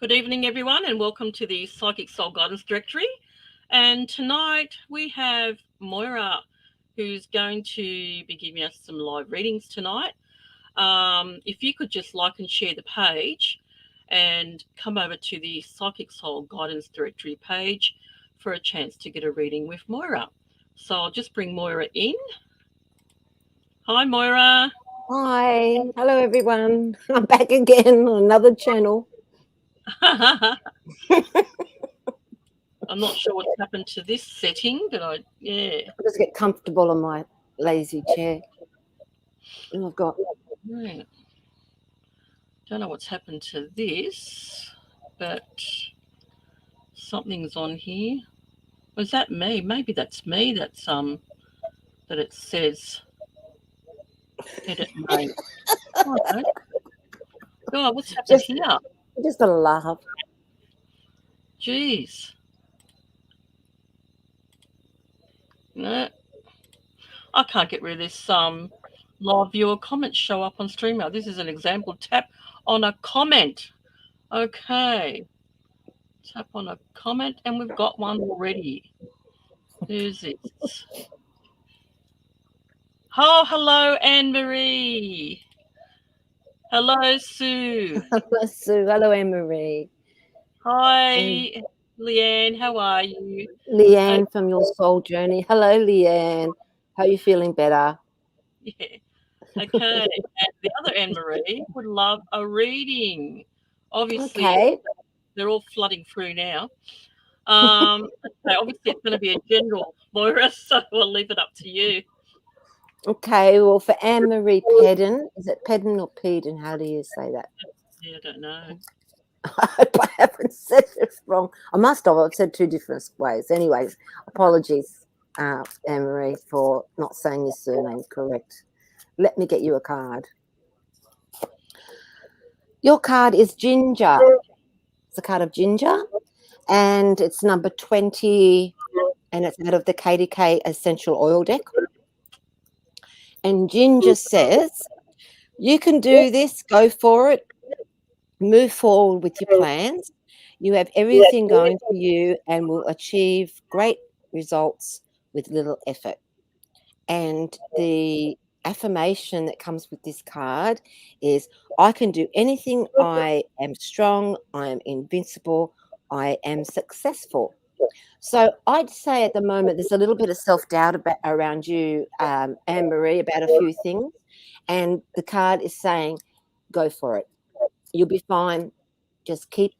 Good evening, everyone, and welcome to the Psychic Soul Guidance Directory. And tonight we have Moira, who's going to be giving us some live readings tonight. If you could just like and share the page and come over to the Psychic Soul Guidance Directory page for a chance to get a reading with Moira. So I'll just bring Moira in. Hi, Moira. Hi, hello everyone. I'm back again on another channel. I'm not sure what's happened to this setting, but I'll just get comfortable on my lazy chair. And I've got Right. Don't know what's happened to this, but something's on here. Was that me? Maybe that's me. That it says edit name. Oh, no. God, what's happened just here? just a laugh. Jeez. No, I can't get rid of this live viewer comments show up on StreamYard. This is an example. Tap on a comment. Okay. Tap on a comment and we've got one already. Who's this? Oh, hello, Anne Marie. Hello, Sue. Hello, Sue. Hello, Anne-Marie. And Hi, Leanne. How are you? Oh, Leanne from Your Soul Journey. Hello, Leanne. How are you feeling better? yeah. Okay. And the other Anne Marie would love a reading. Obviously, Okay. they're all flooding through now. Okay, obviously, it's going to be a general, Moira, so I'll leave it up to you. Okay. Well, for Anne-Marie Pedden, is it Pedden or Peden? How do you say that? Yeah, I don't know. I hope I haven't said it wrong. I must have. I've said two different ways. Anyways, apologies, Anne-Marie, for not saying your surname correct. Let me get you a card. Your card is Ginger. It's a card of Ginger, and it's number 20, and it's out of the KDK Essential Oil deck. And Ginger says, you can do this, go for it, move forward with your plans. You have everything going for you and will achieve great results with little effort. And the affirmation that comes with this card is I can do anything. I am strong. I am invincible. I am successful. So I'd say at the moment there's a little bit of self-doubt around you, Anne Marie, about a few things. And the card is saying, go for it. You'll be fine. Just keep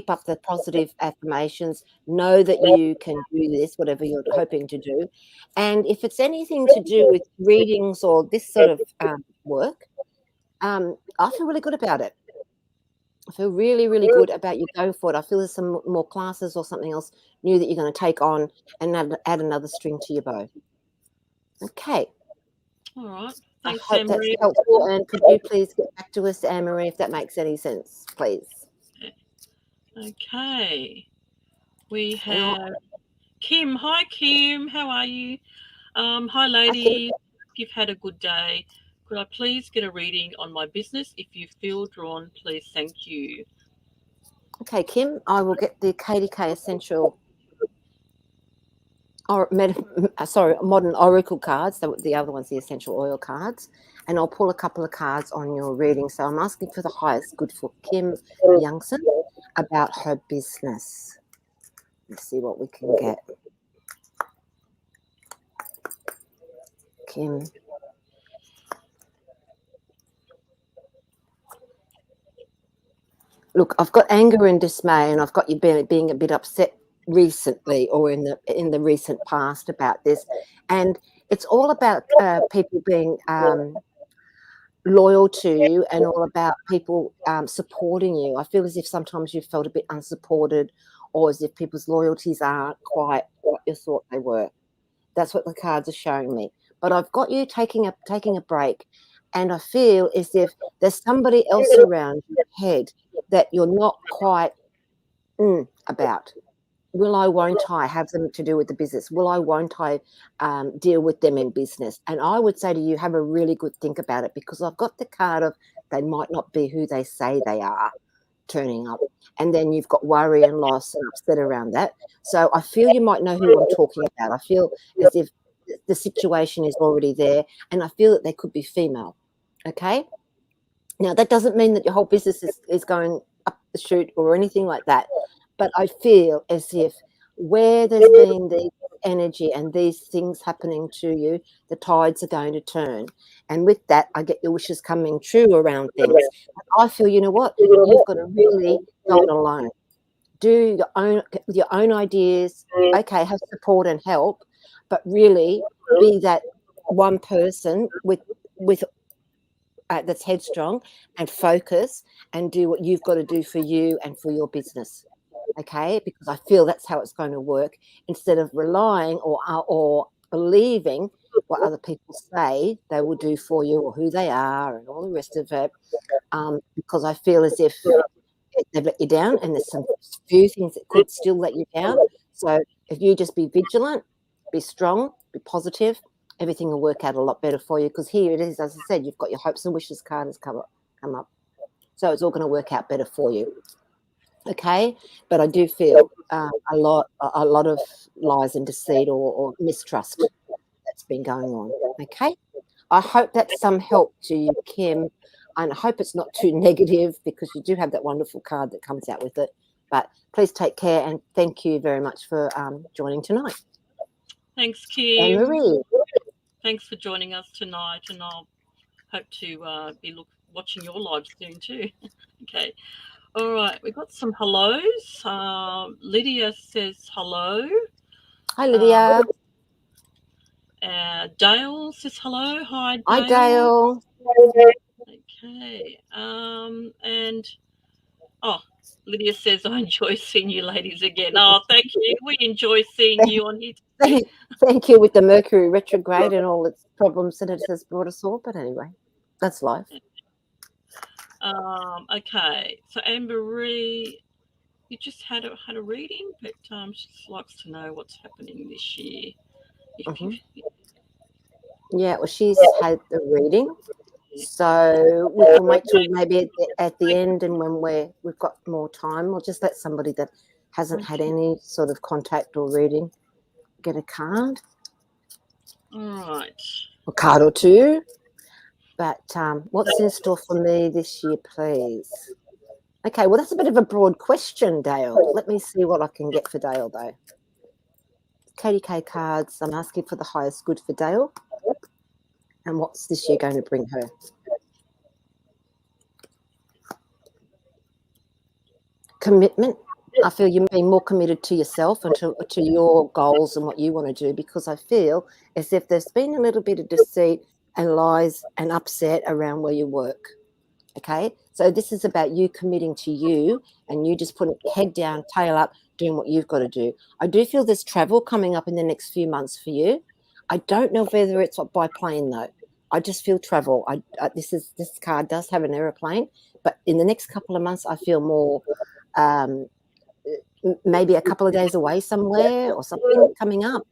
up the positive affirmations. Know that you can do this, whatever you're hoping to do. And if it's anything to do with readings or this sort of work, I feel really good about it. I feel really, really good about you going for it. I feel there's some more classes or something else new that you're going to take on and add another string to your bow. Okay. All right. I Thanks, hope Anne that's Marie. helpful. And could you please get back to us, Anne Marie, if that makes any sense, please? Okay. We And have Kim. Hi, Kim. How are you? Hi, I think, ladies. If you've had a good day, could I please get a reading on my business? If you feel drawn, please, thank you. okay, Kim, I will get the KDK Essential or modern oracle cards. The other one's the essential oil cards, and I'll pull a couple of cards on your reading. So I'm asking for the highest good for Kim Youngson about her business. Let's see what we can get. Kim. Look, I've got anger and dismay, and I've got you being a bit upset recently or in the recent past about this, and it's all about people being loyal to you and all about people supporting you. I feel as if sometimes you felt a bit unsupported or as if people's loyalties aren't quite what you thought they were. That's what the cards are showing me. But I've got you taking a break, and I feel as if there's somebody else around your head that you're not quite about. Will I, won't I have them to do with the business? Will I, won't I deal with them in business? And I would say to you, have a really good think about it, because I've got the card of they might not be who they say they are turning up, and then you've got worry and loss and upset around that. So I feel you might know who I'm talking about. I feel as if the situation is already there, and I feel that they could be female. Okay. Now, that doesn't mean that your whole business is going up the chute or anything like that, but I feel as if where there's been the energy and these things happening to you, the tides are going to turn. And with that, I get your wishes coming true around things. I feel, you know what, you've got to really go it alone. Do your own ideas. Okay, have support and help, but really be that one person with that's headstrong and focus and do what you've got to do for you and for your business. Okay, because I feel that's how it's going to work, instead of relying or believing what other people say they will do for you or who they are and all the rest of it. Because I feel as if they've let you down, and there's some few things that could still let you down. So if you just be vigilant, be strong, be positive, everything will work out a lot better for you, because here it is, as I said, you've got your hopes and wishes card has come up. So it's all going to work out better for you. Okay, but I do feel a lot of lies and deceit or mistrust that's been going on. Okay, I hope that's some help to you, Kim, and I hope it's not too negative, because you do have that wonderful card that comes out with it. But please take care, and thank you very much for joining tonight. Thanks, Kim. Anne-Marie. Thanks for joining us tonight, and I'll hope to be watching your live soon too. Okay. All right, we've got some hellos. Lydia says hello. Hi, Lydia. Dale says hello. Hi, Dale. Hi, Dale. Okay. And Lydia says, I enjoy seeing you ladies again. Oh, thank you. We enjoy seeing you on here. Thank you, with the Mercury retrograde and all its problems that it has brought us all. But anyway, that's life. Okay, so Anne-Marie, you just had a reading, but she likes to know what's happening this year. Yeah, well, she's had the reading, so we can wait till maybe at the end, and when we've got more time, we'll just let somebody that hasn't had any sort of contact or reading get a card. All right. A card or two. But what's in store for me this year, please? Okay, well, that's a bit of a broad question, Dale. Let me see what I can get for Dale, though. KDK cards, I'm asking for the highest good for Dale. And what's this year going to bring her? Commitment. I feel you're being more committed to yourself and to your goals and what you want to do, because I feel as if there's been a little bit of deceit and lies and upset around where you work. Okay, so this is about you committing to you, and you just putting head down, tail up, doing what you've got to do. I do feel there's travel coming up in the next few months for you. I don't know whether it's by plane though. I just feel travel. This card does have an aeroplane, but in the next couple of months, I feel more maybe a couple of days away somewhere or something coming up.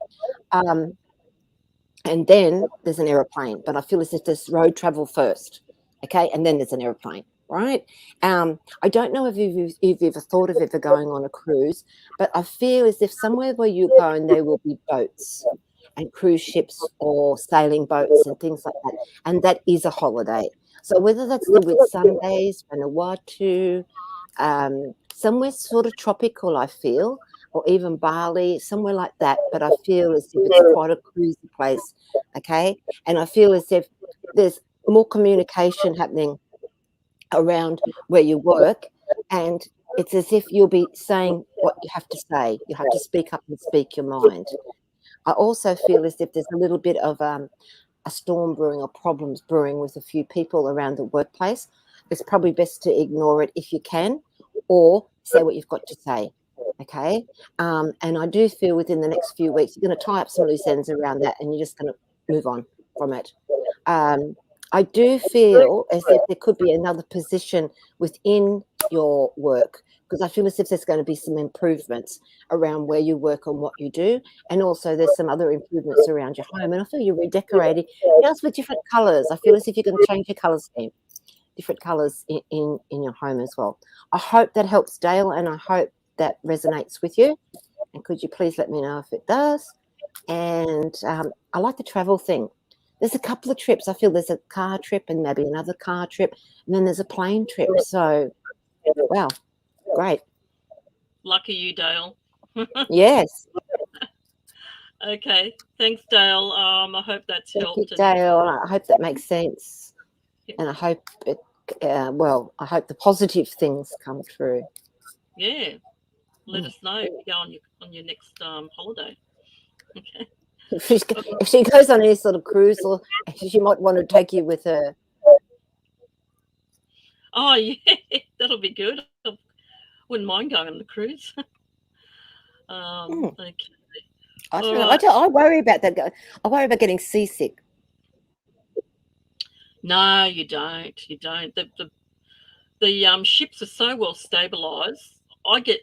And then there's an aeroplane, but I feel as if there's road travel first. Okay, and then there's an aeroplane, right? I don't know if you've ever thought of ever going on a cruise, but I feel as if somewhere where you're going, there will be boats and cruise ships or sailing boats and things like that. And that is a holiday. So whether that's the Whitsundays, Vanuatu, somewhere sort of tropical, I feel, or even Bali, somewhere like that. But I feel as if it's quite a cruisy place, okay? And I feel as if there's more communication happening around where you work, and it's as if you'll be saying what you have to say. You have to speak up and speak your mind. I also feel as if there's a little bit of a storm brewing or problems brewing with a few people around the workplace. It's probably best to ignore it if you can, or say what you've got to say. Okay. And I do feel within the next few weeks, you're going to tie up some loose ends around that, and you're just going to move on from it. I do feel as if there could be another position within your work, because I feel as if there's going to be some improvements around where you work and what you do. And also there's some other improvements around your home. And I feel you're redecorating just with different colours. I feel as if you're going to change your colour scheme. different colours in your home as well. I hope that helps, Dale, and I hope that resonates with you. And could you please let me know if it does? And I like the travel thing. There's a couple of trips. I feel there's a car trip and maybe another car trip, and then there's a plane trip. So, wow, great. Lucky you, Dale. Yes. Okay, thanks, Dale. I hope that's Thank helped. you, Dale. I hope that makes sense, and I hope it. Well, I hope the positive things come true. Yeah, let us know if you go on your next holiday. Okay. If she goes on any sort of cruise, or she might want to take you with her. Oh yeah, that'll be good. I wouldn't mind going on the cruise. Okay. I don't All know. right. I worry about that. I worry about getting seasick. No, you don't. You don't. The ships are so well stabilized. I used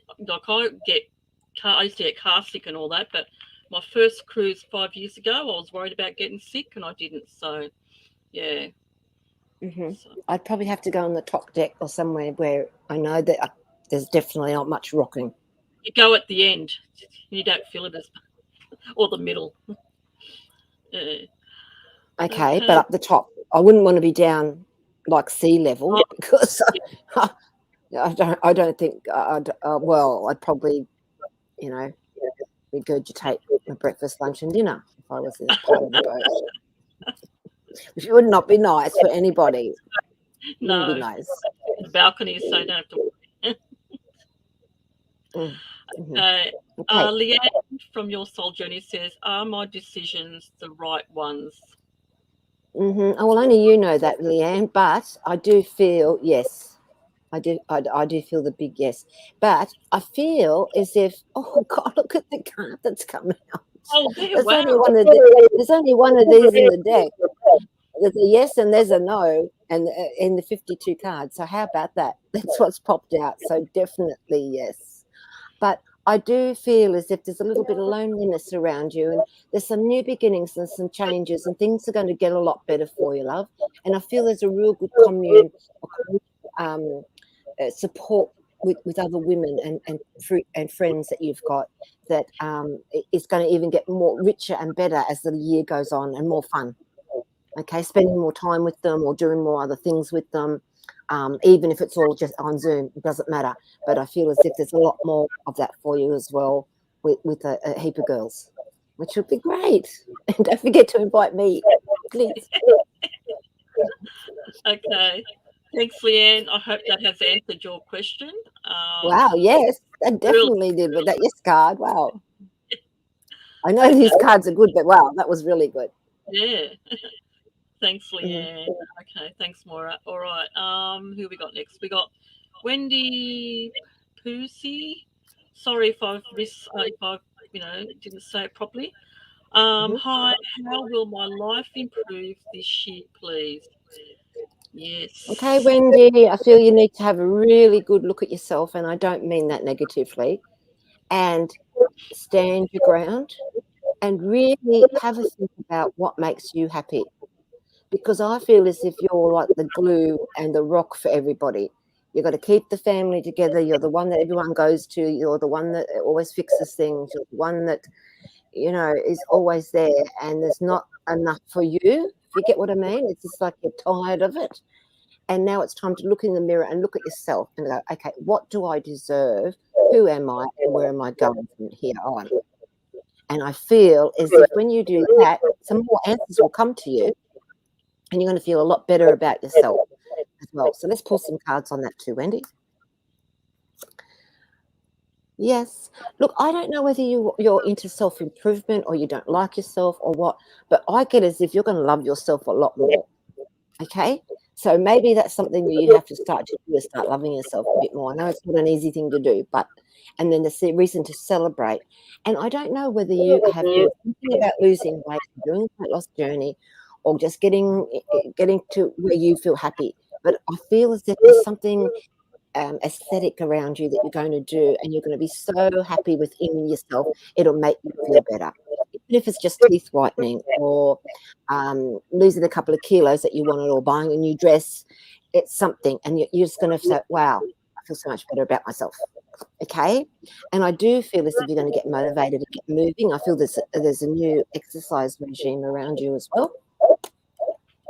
to get car sick and all that, but my first cruise 5 years ago, I was worried about getting sick and I didn't. So, yeah. So, I'd probably have to go on the top deck or somewhere where I know that there's definitely not much rocking. you go at the end, you don't feel it as, or the middle. Okay, but up the top, I wouldn't want to be down like sea level because I don't think well, I'd probably, regurgitate my breakfast, lunch, and dinner if I was in that part of the boat, which would not be nice for anybody. No, wouldn't be nice. The balcony, so you don't have to. Okay. Leanne from Your Soul Journey says, "Are my decisions the right ones?" Oh, well, only you know that, Leanne, but I do feel yes. I do feel the big yes. But I feel as if, oh, God, look at the card that's coming out. Oh, There's wow. only one of these in the deck. There's a yes and there's a no, and in the 52 cards. So how about that? That's what's popped out. So definitely yes. But I do feel as if there's a little bit of loneliness around you, and there's some new beginnings and some changes, and things are going to get a lot better for you, love. And I feel there's a real good commune, support with other women and friends that you've got that is going to even get more richer and better as the year goes on, and more fun. Okay, spending more time with them or doing more other things with them. Even if it's all just on Zoom, it doesn't matter. But I feel as if there's a lot more of that for you as well with a heap of girls, which would be great. And don't forget to invite me, please. Okay. Thanks, Leanne. I hope that has answered your question. Wow, yes, that definitely did with that yes card. Wow. I know these cards are good, but wow, that was really good. Yeah. Thanks, Leanne. Okay, thanks, Maura. All right. Who we got next? We got Wendy Pusey. Sorry if I've didn't say it properly. Hi, how will my life improve this year, please? Yes. Okay, Wendy, I feel you need to have a really good look at yourself, and I don't mean that negatively, and stand your ground and really have a think about what makes you happy. Because I feel as if you're like the glue and the rock for everybody. You've got to keep the family together. You're the one that everyone goes to. You're the one that always fixes things. You're the one that, is always there. And there's not enough for you. If you get what I mean? It's just like you're tired of it. And now it's time to look in the mirror and look at yourself and go, okay, what do I deserve? Who am I? And where am I going from here on? And I feel as if when you do that, some more answers will come to you. And you're going to feel a lot better about yourself as well. So let's pull some cards on that too, Wendy. Yes. Look, I don't know whether you're into self-improvement or you don't like yourself or what, but I get as if you're going to love yourself a lot more. Okay? So maybe that's something that you have to start to do, is start loving yourself a bit more. I know it's not an easy thing to do, and then there's a reason to celebrate. And I don't know whether you have been thinking about losing weight, doing a weight loss journey, or just getting to where you feel happy. But I feel as if there's something aesthetic around you that you're going to do, and you're going to be so happy within yourself, it'll make you feel better. Even if it's just teeth whitening or losing a couple of kilos that you wanted, or buying a new dress, it's something, and you're just going to say, wow, I feel so much better about myself. Okay, and I do feel as if you're going to get motivated to get moving. I feel there's a new exercise regime around you as well,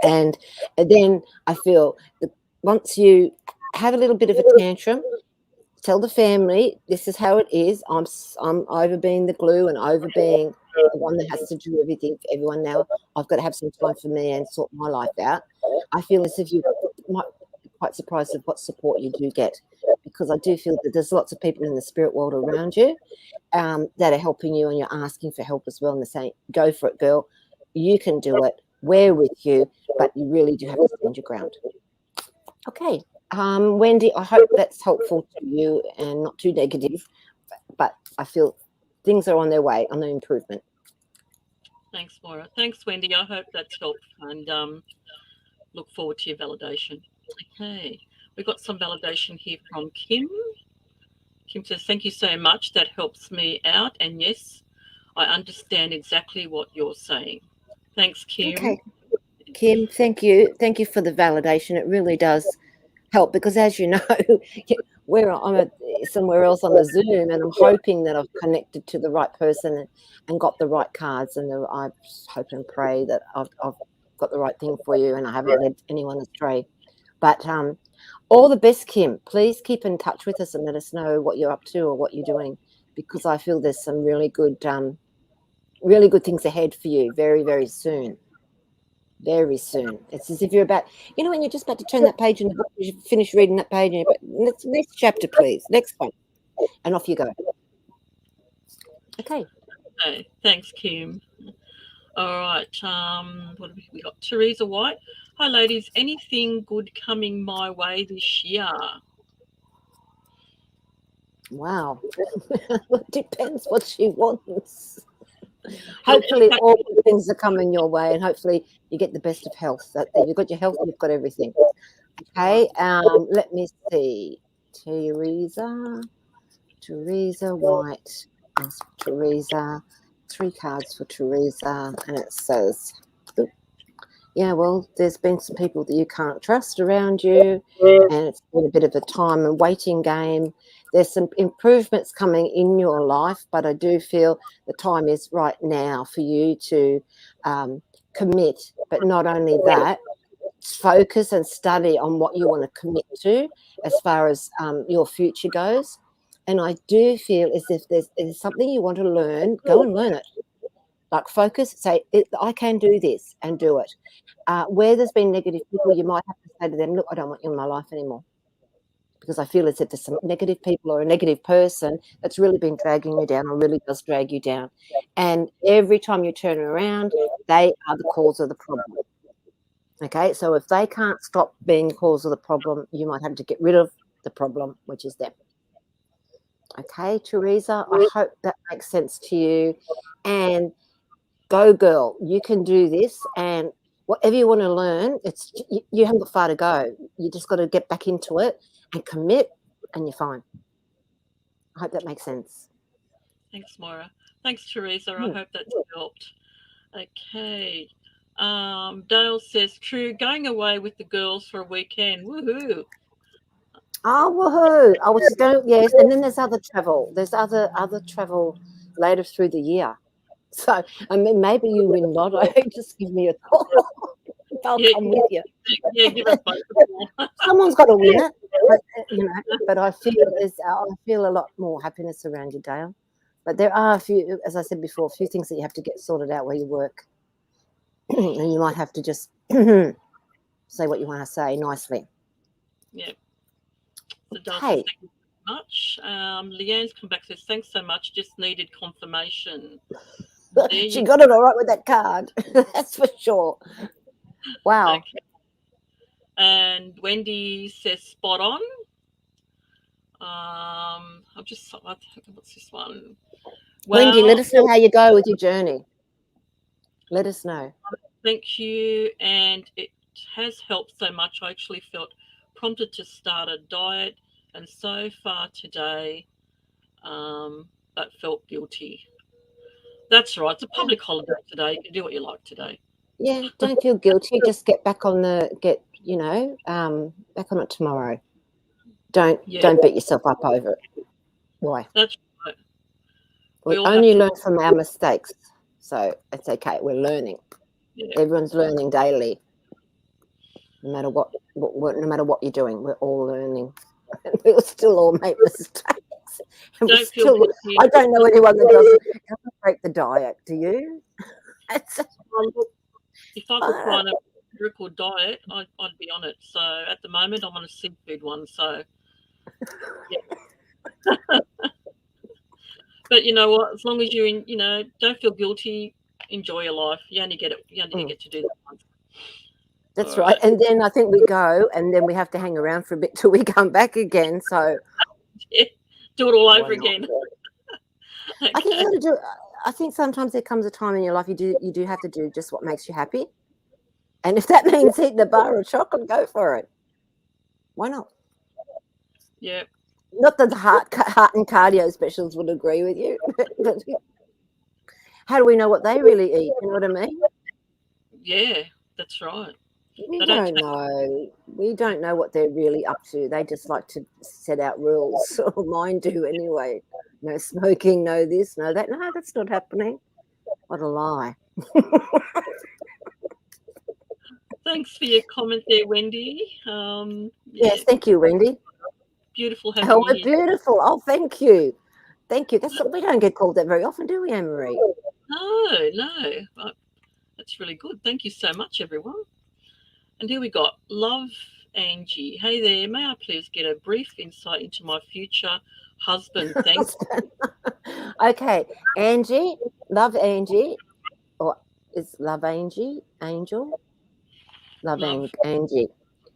and then I feel that once you have a little bit of a tantrum, tell the family this is how it is. I'm over being the glue and over being the one that has to do everything for everyone now. I've got to have some time for me and sort my life out. I feel as if you might be quite surprised at what support you do get, because I do feel that there's lots of people in the spirit world around you that are helping you, and you're asking for help as well, and they're saying, go for it, girl. You can do it. We're with you, but you really do have to stand your ground. Okay. Wendy, I hope that's helpful to you and not too negative, but I feel things are on their way, on the improvement. Thanks, Moira. Thanks, Wendy. I hope that's helped, and look forward to your validation. Okay, we've got some validation here from Kim. Kim says, thank you so much. That helps me out. And yes, I understand exactly what you're saying. Thanks, Kim. Okay. Kim, thank you. Thank you for the validation. It really does help, because as you know, I'm somewhere else on the Zoom, and I'm hoping that I've connected to the right person and got the right cards, and I hope and pray that I've got the right thing for you and I haven't led anyone astray. But all the best, Kim. Please keep in touch with us and let us know what you're up to or what you're doing, because I feel there's some really good things ahead for you very, very soon. Very soon. It's as if you're about, when you're just about to turn that page in the book, you finish reading that page, and you're about, next chapter, please, next one, and off you go. Okay. Thanks, Kim. All right. What have we got? Teresa White. Hi, ladies. Anything good coming my way this year? Wow. It depends what she wants. Hopefully all the things are coming your way, and hopefully you get the best of health. You've got your health, you've got everything. Okay, let me see. Teresa White. Teresa. 3 cards for Teresa, and it says, yeah, well, there's been some people that you can't trust around you, and it's been a bit of a time and waiting game. There's some improvements coming in your life, but I do feel the time is right now for you to commit. But not only that, focus and study on what you want to commit to as far as your future goes. And I do feel as if there's something you want to learn, go and learn it. Like focus, say, I can do this, and do it. Where there's been negative people, you might have to say to them, look, I don't want you in my life anymore. Because I feel as if there's some negative people or a negative person that's really been dragging you down, or really does drag you down. And every time you turn around, they are the cause of the problem. Okay, so if they can't stop being the cause of the problem, you might have to get rid of the problem, which is them. Okay, Teresa, I hope that makes sense to you. And go, girl, you can do this. And whatever you want to learn, you haven't got far to go. You just got to get back into it and commit, and you're fine. I hope that makes sense. Thanks, Moira. Thanks, Teresa. I hope that's helped. Okay. Dale says, true, going away with the girls for a weekend. Woohoo. Oh, woohoo. I was just going, yes. And then there's other travel. There's other travel later through the year. So, I mean, maybe you win lotto. Just give me a call. I'll come with you. Yeah, give us both. Someone's got to win it, but I feel a lot more happiness around you, Dale. But there are a few, as I said before, a few things that you have to get sorted out where you work. And you might have to just say what you want to say nicely. Yeah. So Okay. thank you so much. Leanne's come back and says, thanks so much. Just needed confirmation. She got it all right with that card. That's for sure. Wow. Okay. And Wendy says, spot on. What's this one? Wendy, let us know how you go with your journey. Let us know. Thank you. And it has helped so much. I actually felt prompted to start a diet, and so far today, but felt guilty. That's right. It's a public holiday today. You can do what you like today. Yeah, don't feel guilty. Just get back on back on it tomorrow. Don't beat yourself up over it. Why? That's right. We all only have to- learn from our mistakes, so it's okay. We're learning. Yeah. Everyone's learning daily. No matter what, no matter what you're doing, we're all learning. We'll still all make mistakes. And Don't feel guilty. I don't know anyone that doesn't break the diet. Do you? If I could find a miracle diet, I'd be on it. So at the moment, I'm on a seafood one. So, yeah. But you know what? As long as you don't feel guilty, enjoy your life. You only get to do that once. That's right. And then I think we go, and then we have to hang around for a bit till we come back again. So do it all over again. Okay. I think you got to do. I think sometimes there comes a time in your life you do have to do just what makes you happy, and if that means eating a bar of chocolate, go for it. Why not? Yeah. Not that the heart and cardio specialists would agree with you, but how do we know what they really eat? You know what I mean? Yeah, that's right. We don't know. We don't know what they're really up to. They just like to set out rules, or mine do anyway. No smoking, no this, no that. No, that's not happening. What a lie. Thanks for your comment there, Wendy. Yes, thank you, Wendy. Beautiful having you here. Beautiful. Oh, thank you. Thank you. We don't get called that very often, do we, Anne-Marie? No. That's really good. Thank you so much, everyone. And here we got Love Angie. Hey there, may I please get a brief insight into my future husband? Thanks. Okay, Angie, Love Angie, or is Love Angie Angel? Love. Angie.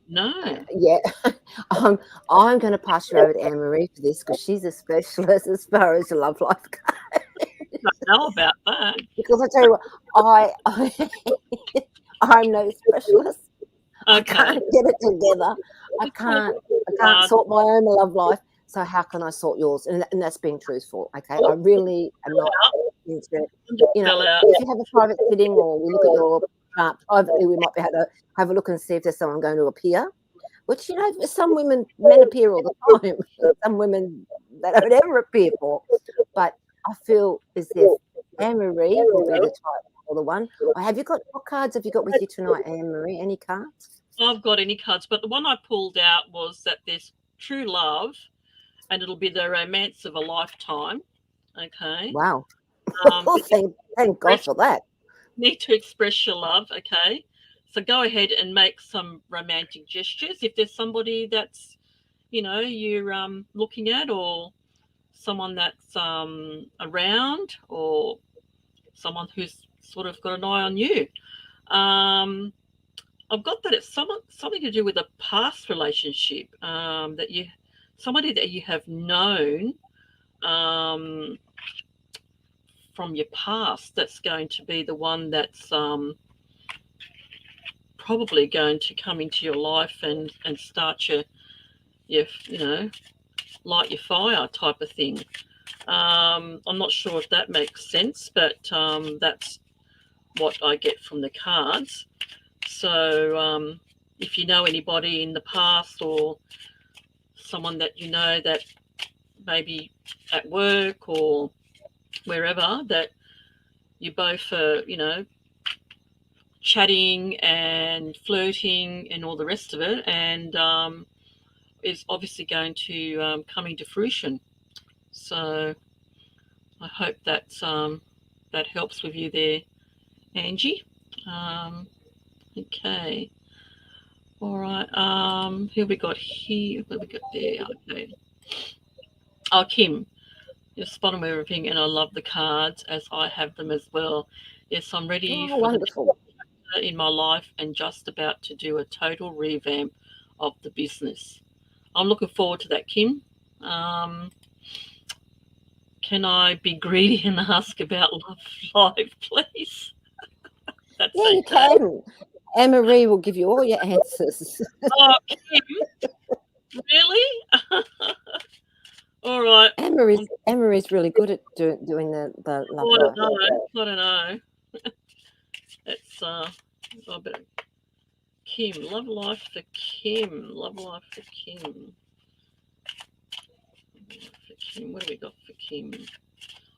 No. Yeah, I'm going to pass you over to Anne-Marie for this because she's a specialist as far as love life goes. I don't know about that. Because I tell you what, I'm no specialist. Okay. I can't get it together. I can't sort my own love life. So how can I sort yours? And that's being truthful. Okay, I really am not into it. If you have a private sitting or we look at your chart privately, we might be able to have a look and see if there's someone going to appear. Which some men appear all the time. Some women they don't ever appear for. But I feel as if Anne-Marie will be the type or the one. What cards have you got with you tonight, Anne-Marie? Any cards? I've got any cards, but the one I pulled out was that there's true love, and it'll be the romance of a lifetime. Okay. Wow. Thank God for that. Need to express your love. Okay. So go ahead and make some romantic gestures. If there's somebody that's, you're looking at, or someone that's around, or someone who's sort of got an eye on you. I've got that it's something to do with a past relationship, somebody that you have known from your past, that's going to be the one that's probably going to come into your life and start your light your fire type of thing. I'm not sure if that makes sense, but that's what I get from the cards. So if you know anybody in the past, or someone that you know that maybe at work or wherever, that you both are, chatting and flirting and all the rest of it, and is obviously going to come into fruition. So I hope that helps with you there, Angie. Okay. All right. Who we got here? Where we got there? Okay. Oh, Kim. You're spot on with everything, and I love the cards as I have them as well. Yes, I'm ready for wonderful. the in my life and just about to do a total revamp of the business. I'm looking forward to that, Kim. Can I be greedy and ask about love life, please? That's okay. You can. Anne-Marie will give you all your answers. Oh, Kim? Really? All right. Anne-Marie's really good at doing the love life. I don't know. It's I better Kim. Love life for Kim. Love life for Kim. What do we got for Kim?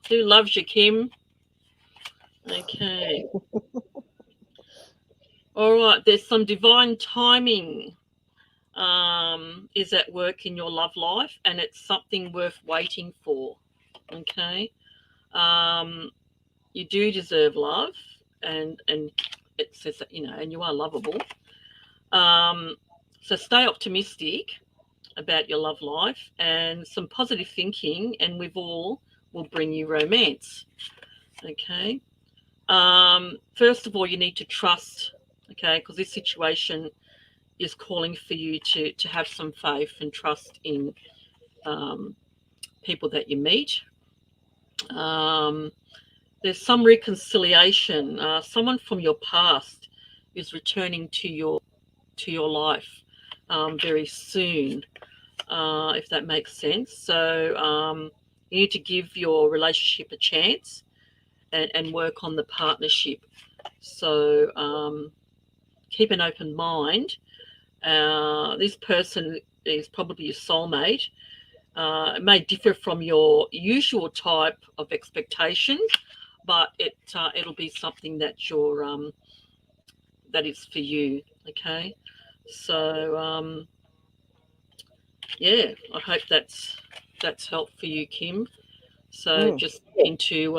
Who loves you, Kim? Okay. All right. There's some divine timing is at work in your love life, and it's something worth waiting for. Okay. You do deserve love, and it says that, and you are lovable. So stay optimistic about your love life, and some positive thinking, and we've all will bring you romance. Okay. First of all, you need to trust. Okay, because this situation is calling for you to have some faith and trust in people that you meet. There's some reconciliation. Someone from your past is returning to your life very soon, if that makes sense. So you need to give your relationship a chance and work on the partnership. So keep an open mind. This person is probably your soulmate. It may differ from your usual type of expectations, but it'll be something that that is for you. Okay, so yeah, I hope that's helped for you, Kim. So just into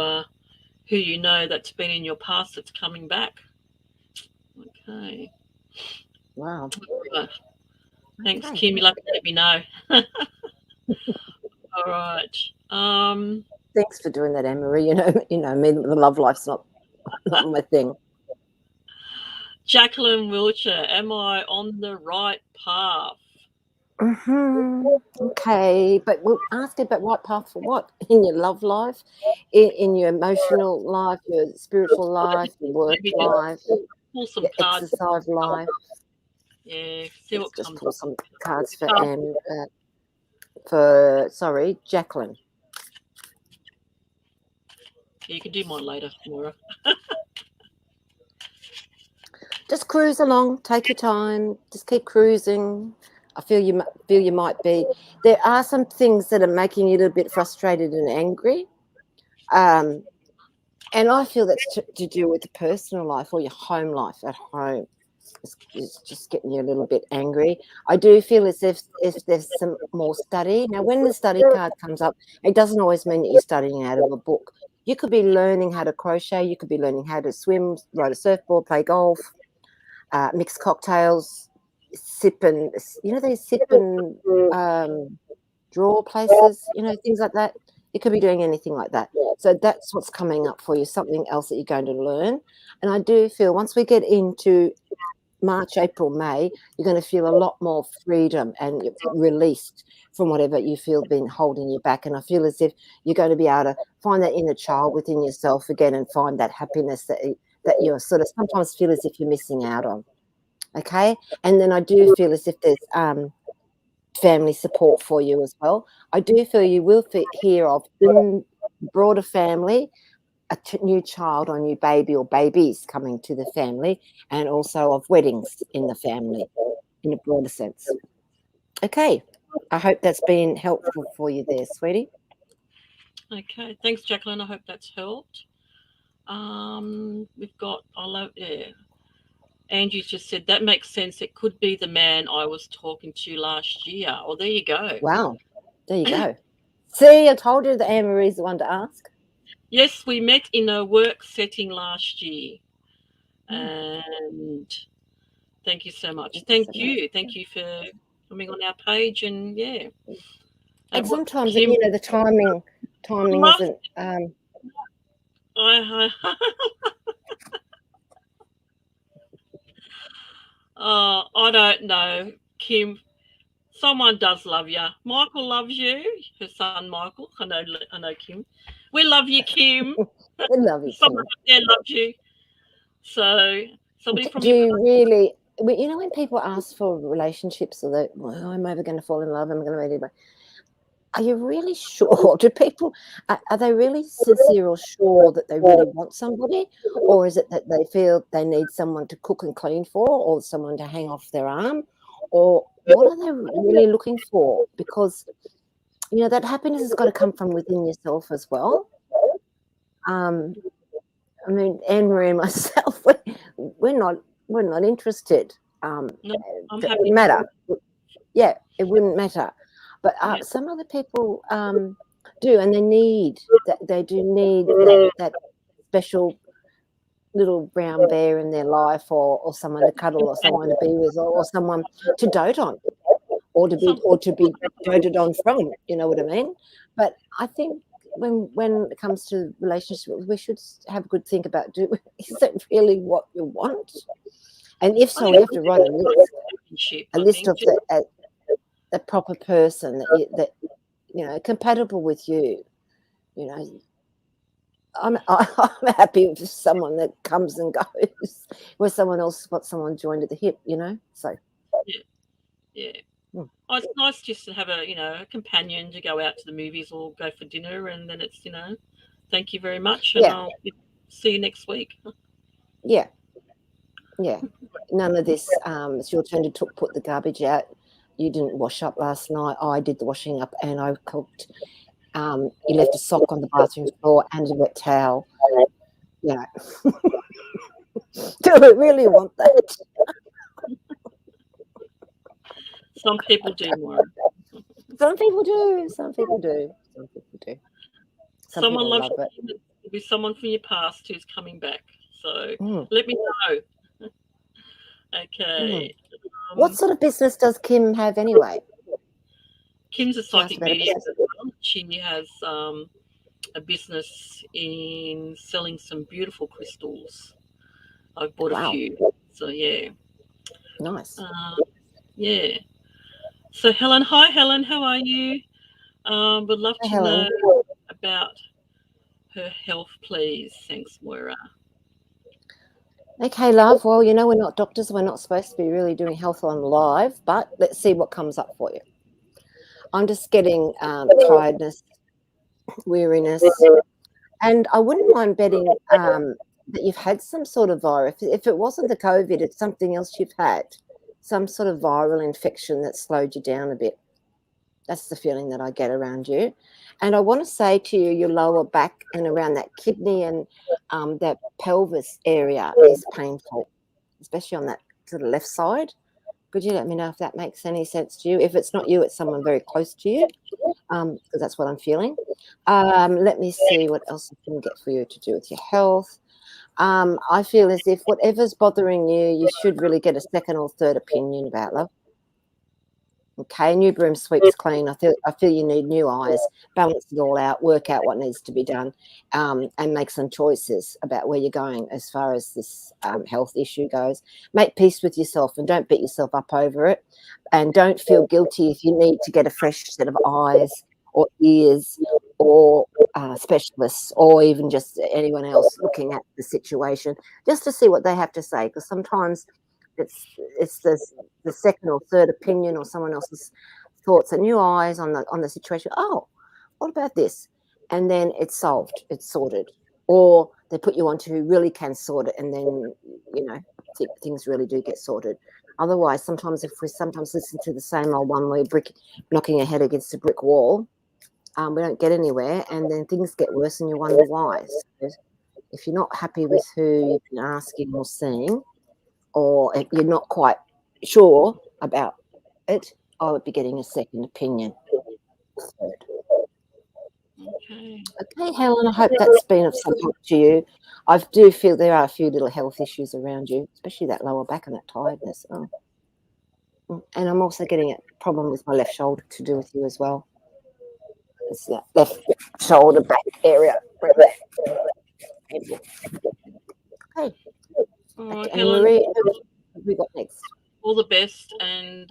who you know that's been in your past that's coming back. Okay. Wow. Right. Thanks, Kim. You'll have to let me know. All right. Thanks for doing that, Anne-Marie. You know, me, the love life's not my thing. Jacqueline Wiltshire, am I on the right path? Okay, but we'll ask about right path for what? In your love life, in your emotional life, your spiritual life, your work life, pull some your cards. exercise life. Yeah, see what Let's comes just pull up. some cards for Anne. Sorry, Jacqueline. You can do mine later, Maura. Just cruise along, take your time, just keep cruising. I feel you might be. There are some things that are making you a little bit frustrated and angry. And I feel that's to do with the personal life or your home life at home. It's just getting you a little bit angry. I do feel as if there's some more study. Now, when the study card comes up, it doesn't always mean that you're studying out of a book. You could be learning how to crochet. You could be learning how to swim, ride a surfboard, play golf, mix cocktails, sip and, these sip and draw places, things like that. You could be doing anything like that. So that's what's coming up for you, something else that you're going to learn. And I do feel once we get into March, April, May, you're going to feel a lot more freedom and released from whatever you feel been holding you back. And I feel as if you're going to be able to find that inner child within yourself again and find that happiness that you sort of sometimes feel as if you're missing out on. Okay. And then I do feel as if there's family support for you as well. I do feel you will hear of in broader family, a new child or new baby or babies coming to the family, and also of weddings in the family in a broader sense. Okay. I hope that's been helpful for you there, sweetie. Okay. Thanks, Jacqueline. I hope that's helped. We've got, Angie's just said that makes sense. It could be the man I was talking to last year. Oh, there you go. Wow. There you go. See, I told you that Anne-Marie's the one to ask. Yes, we met in a work setting last year. And thank you so much. Thank you for coming on our page, and yeah. And sometimes, the timing isn't. I don't know, Kim. Someone does love you. Michael loves you. Her son, Michael. I know, Kim. We love you, Kim. We love you, Someone up there loves you. So somebody from do you really? When people ask for relationships, or that, well, I'm ever going to fall in love, I'm going to meet anybody. are you really sure? Do people, are they really sincere or sure that they really want somebody? Or is it that they feel they need someone to cook and clean for, or someone to hang off their arm? Or what are they really looking for? Because, that happiness has got to come from within yourself as well. I mean, Anne-Marie and myself, we're not interested. No, I'm It happy. wouldn't matter. Yeah, it wouldn't matter. But Yeah. some other people do, and they do need that special little brown bear in their life, or someone to cuddle, or someone to be with, or someone to dote on, or to be doted on from. You know what I mean? But I think when it comes to relationships, we should have a good think about: is that really what you want? And if so, we have to write a list of the proper person that compatible with you. I'm happy with someone that comes and goes, where someone else got someone joined at the hip. So yeah. Oh, it's nice just to have a companion to go out to the movies or go for dinner, and then it's thank you very much, and I'll see you next week. Yeah. None of this. It's your turn to put the garbage out. You didn't wash up last night. I did the washing up, and I cooked. You left a sock on the bathroom floor and a wet towel. Do we really want that? Some people do more. Some people do. Someone loves it. It'll be someone from your past who's coming back. So let me know. Okay. What sort of business does Kim have anyway? Kim's a psychic medium as well. She has a business in selling some beautiful crystals. I've bought a few. So yeah. Nice. Yeah. So Helen, hi Helen, how are you? Would love to know about her health, please. Thanks, Moira. Okay, love. Well, we're not doctors. We're not supposed to be really doing health on live, but let's see what comes up for you. I'm just getting tiredness, weariness, and I wouldn't mind betting that you've had some sort of virus. If it wasn't the COVID, it's something else you've had, some sort of viral infection that slowed you down a bit. That's the feeling that I get around you. And I want to say to you, your lower back and around that kidney and that pelvis area is painful, especially on that sort of left side. Could you let me know if that makes any sense to you? If it's not you, it's someone very close to you, because that's what I'm feeling. Let me see what else I can get for you to do with your health. I feel as if whatever's bothering you, you should really get a second or third opinion about, love. Okay, new broom sweeps clean. I feel you need new eyes, balance it all out, work out what needs to be done, and make some choices about where you're going as far as this health issue goes. Make peace with yourself and don't beat yourself up over it. And don't feel guilty if you need to get a fresh set of eyes or ears or specialists or even just anyone else looking at the situation just to see what they have to say, because sometimes it's the second or third opinion or someone else's thoughts and new eyes on the situation. Oh, what about this? And then it's solved, it's sorted. Or they put you on to who really can sort it, and then things really do get sorted. Otherwise, sometimes if we listen to the same old one-way brick knocking our head against a brick wall, we don't get anywhere, and then things get worse and you wonder why. So if you're not happy with who you've been asking or seeing, or if you're not quite sure about it, I would be getting a second opinion. Okay, Helen, I hope that's been of some help to you. I do feel there are a few little health issues around you, especially that lower back and that tiredness. Oh. And I'm also getting a problem with my left shoulder to do with you as well. It's that left shoulder back area. Okay. And Marie, what have we got next? All the best and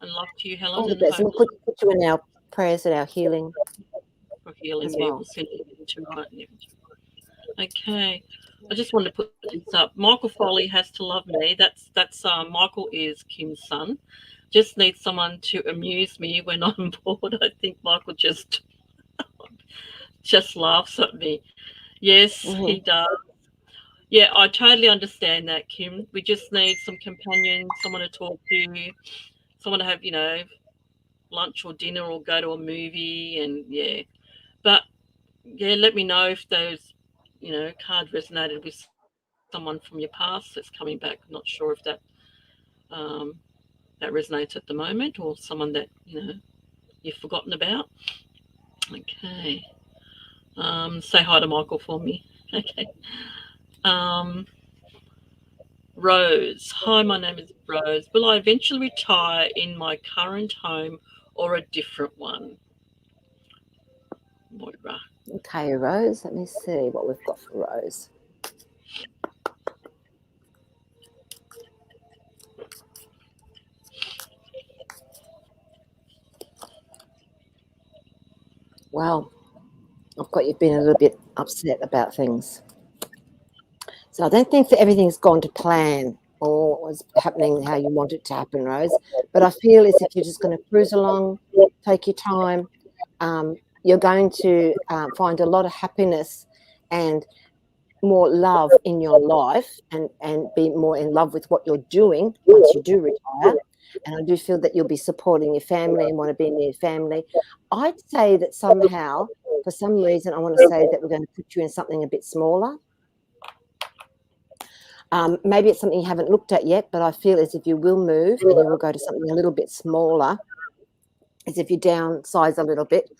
love to you, Helen. All the best. And we'll put you in our prayers and our healing. For healing, as well. We'll send it tonight. Okay. I just wanted to put this up. Michael Foley has to love me. That's Michael is Kim's son. Just need someone to amuse me when I'm bored. I think Michael just laughs at me. Yes, he Mhm. does. Yeah, I totally understand that, Kim. We just need some companion, someone to talk to, someone to have, lunch or dinner or go to a movie, and yeah. But yeah, let me know if those, cards resonated with someone from your past that's coming back. I'm not sure if um, that resonates at the moment, or someone that you've forgotten about. Okay. Say hi to Michael for me. Okay. Um, Rose. Hi, my name is Rose. Will I eventually retire in my current home or a different one? Moira. Okay, Rose. Let me see what we've got for Rose. Well, I've got you being a little bit upset about things. So I don't think that everything's gone to plan or was happening how you want it to happen, Rose. But I feel as if you're just going to cruise along, take your time. You're going to find a lot of happiness and more love in your life, and be more in love with what you're doing once you do retire. And I do feel that you'll be supporting your family and want to be near your family. I'd say that somehow, for some reason, I want to say that we're going to put you in something a bit smaller. Maybe it's something you haven't looked at yet, but I feel as if you will move and you will go to something a little bit smaller, as if you downsize a little bit,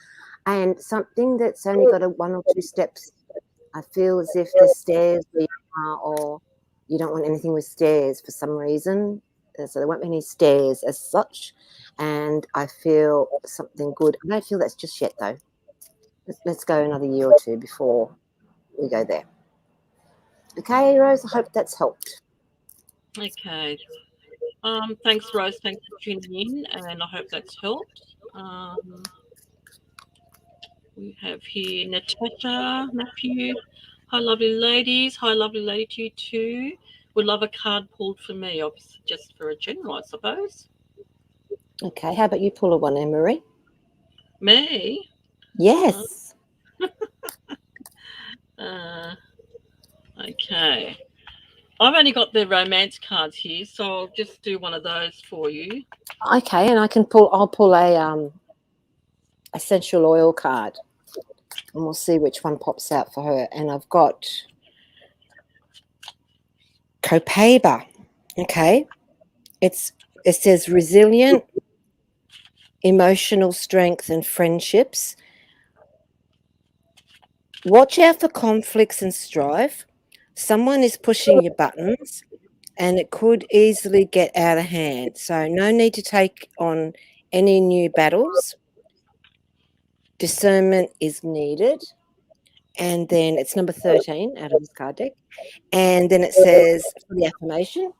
and something that's only got one or two steps. I feel as if the stairs where you are, or you don't want anything with stairs for some reason. So there won't be any stairs as such. And I feel something good. I don't feel that's just yet, though. Let's go another year or two before we go there. Okay, Rose, I hope that's helped. Okay. Thanks, Rose. Thanks for tuning in, and I hope that's helped. We have here Natasha, Matthew. Hi, lovely ladies. Hi, lovely lady to you too. Would love a card pulled for me, obviously, just for a general, I suppose. Okay, how about you pull a one, Anne-Marie? Me? Uh, Yes. uh, okay. I've only got the romance cards here, so I'll just do one of those for you. Okay, and I'll pull a essential oil card, and we'll see which one pops out for her. And I've got Copaiba. Okay. It says resilient, emotional strength and friendships. Watch out for conflicts and strife. Someone is pushing your buttons and it could easily get out of hand. So no need to take on any new battles. Discernment is needed. And then it's number 13 out of this card deck. And then it says for the affirmation,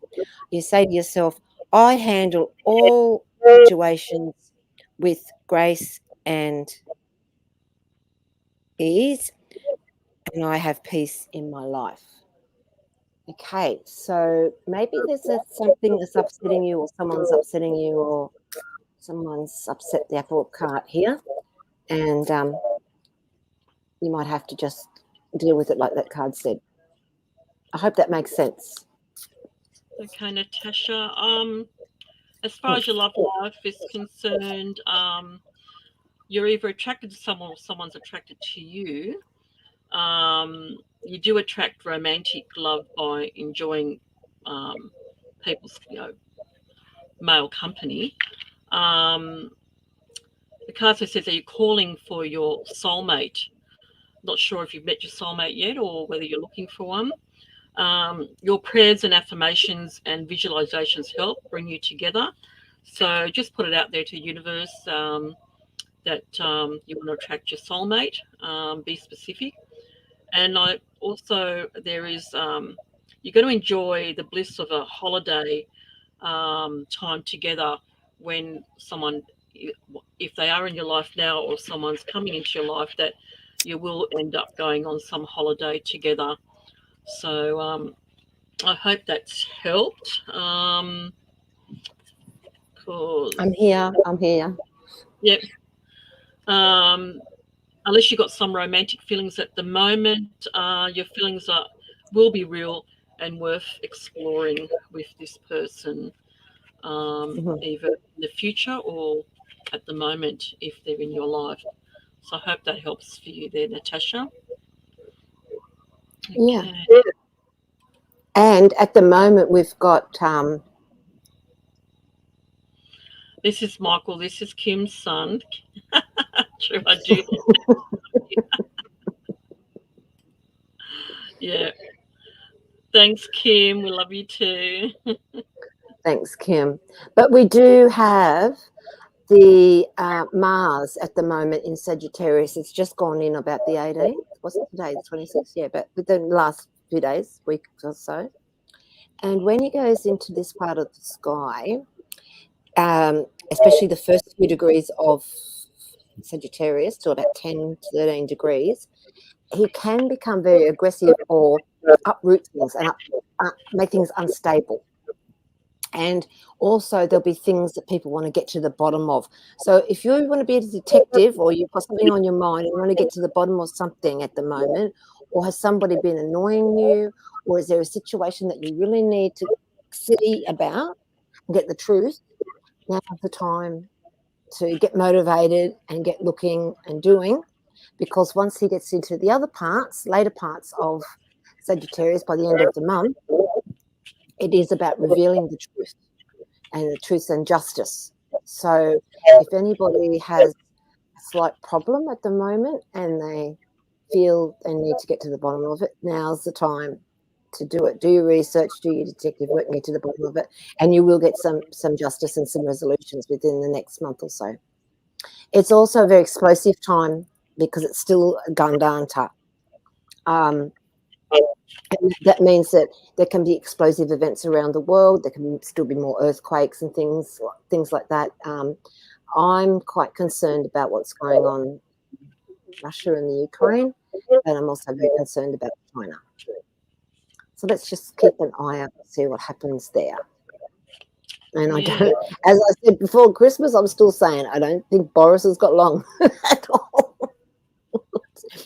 you say to yourself, I handle all situations with grace and ease, and I have peace in my life. Okay, so maybe there's something that's upsetting you, or someone's upsetting you, or someone's upset the apple cart here, and you might have to just deal with it like that card said. I hope that makes sense. Okay, Natasha. As far as your love life is concerned, you're either attracted to someone or someone's attracted to you. You do attract romantic love by enjoying people's, male company. Um, the card says that you're calling for your soulmate. Not sure if you've met your soulmate yet or whether you're looking for one. Your prayers and affirmations and visualizations help bring you together. So just put it out there to the universe that you want to attract your soulmate. Be specific. And I also there is you're going to enjoy the bliss of a holiday time together when someone, if they are in your life now or someone's coming into your life, that you will end up going on some holiday together. So I hope that's helped. because I'm here. I'm here. yep. Unless you've got some romantic feelings at the moment, your feelings will be real and worth exploring with this person, either in the future or at the moment if they're in your life. So I hope that helps for you there, Natasha. Yeah. Okay. And at the moment, we've got This is Michael. This is Kim's son. True, I do. Yeah. Thanks, Kim. We love you too. thanks, Kim. But we do have the Mars at the moment in Sagittarius. It's just gone in about the 18th. What's it today? The 26th? Yeah, but within the last few days, week or so. And when he goes into this part of the sky, especially the first few degrees of Sagittarius to about 10 to 13 degrees, he can become very aggressive or uproot things and make things unstable. And also there'll be things that people want to get to the bottom of. So if you want to be a detective or you've got something on your mind and you want to get to the bottom of something at the moment, or has somebody been annoying you, or is there a situation that you really need to see about and get the truth, now's the time to get motivated and get looking and doing, because once he gets into the other parts, later parts of Sagittarius by the end of the month, it is about revealing the truth and justice. So if anybody has a slight problem at the moment and they feel they need to get to the bottom of it, now's the time to do it. Do your research, do your detective work, and get to the bottom of it, and you will get some justice and some resolutions within the next month or so. It's also a very explosive time because it's still Gandanta. And that means that there can be explosive events around the world. There can still be more earthquakes and things like that. I'm quite concerned about what's going on in Russia and the Ukraine, but I'm also very concerned about China. So let's just keep an eye out and see what happens there. And I don't, as I said before Christmas, I'm still saying I don't think Boris has got long at all.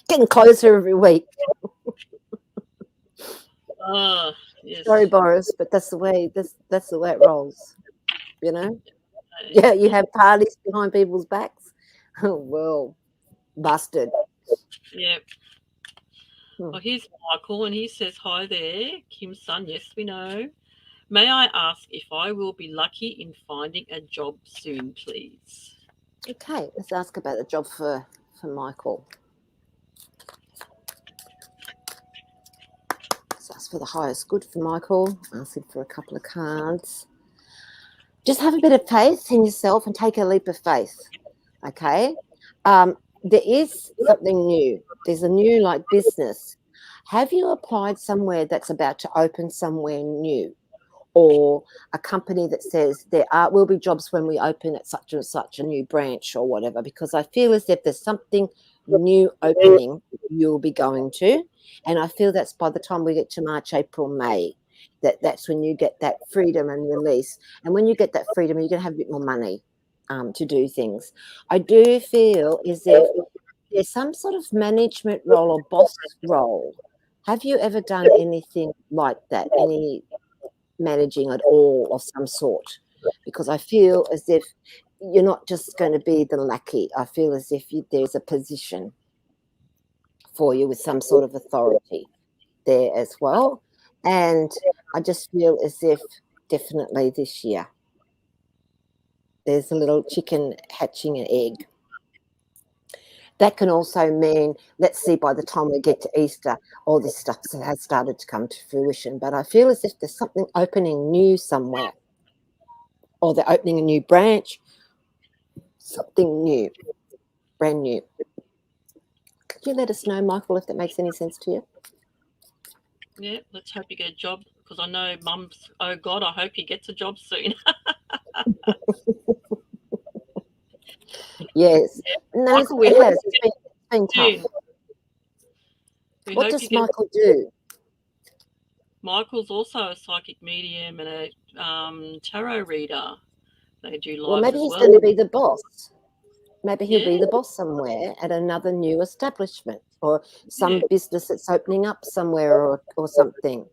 Getting closer every week. Yes. Sorry, Boris, but that's the way it rolls. You know? Yeah, you have parties behind people's backs. Oh, well, busted. Yeah. Well, here's Michael, and he says, "Hi there, Kim's son. Yes, we know. May I ask if I will be lucky in finding a job soon, please?" Okay, let's ask about the job for Michael. So that's for the highest good for Michael. Asking for a couple of cards. Just have a bit of faith in yourself and take a leap of faith. Okay. There is something new. There's a new business. Have you applied somewhere that's about to open somewhere new, or a company that says there will be jobs when we open at such and such a new branch or whatever? Because I feel as if there's something new opening you'll be going to, and I feel that's by the time we get to March, April, May, that's when you get that freedom and release. And when you get that freedom, you're going to have a bit more money to do things. I do feel as if there's some sort of management role or boss role. Have you ever done anything like that? Any managing at all of some sort? Because I feel as if you're not just going to be the lackey. I feel as if there's a position for you with some sort of authority there as well. And I just feel as if definitely this year there's a little chicken hatching an egg. That can also mean, let's see, by the time we get to Easter, all this stuff has started to come to fruition. But I feel as if there's something opening new somewhere, or they're opening a new branch, something new, brand new. Could you let us know, Michael, if that makes any sense to you? Yeah, let's hope you get a job, because I know Mum's, oh God, I hope he gets a job soon. Yes. No, Michael, it has. It's been tough. What does Michael do? Michael's also a psychic medium and a tarot reader. They do lives Well, maybe as he's well. going to be the boss. Maybe he'll be Yeah, the boss somewhere at another new establishment or some yeah, business that's opening up somewhere or something.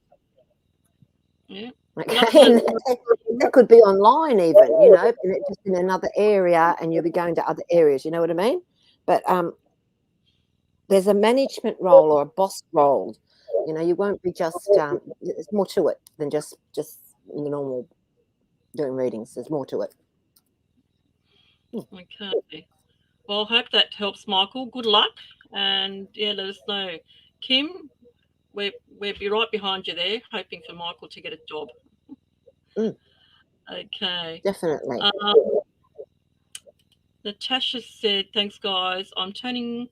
yeah. Okay, Nothing and that, that could be online even, you know, just in another area, and you'll be going to other areas. You know what I mean? But there's a management role or a boss role. You know, you won't be just. There's more to it than just the normal doing readings. There's more to it. okay. Well, I hope that helps, Michael. Good luck, and yeah, let us know. Kim, we'll be right behind you there, hoping for Michael to get a job. Mm, Okay. definitely. Um, Natasha said, "Thanks, guys. I'm turning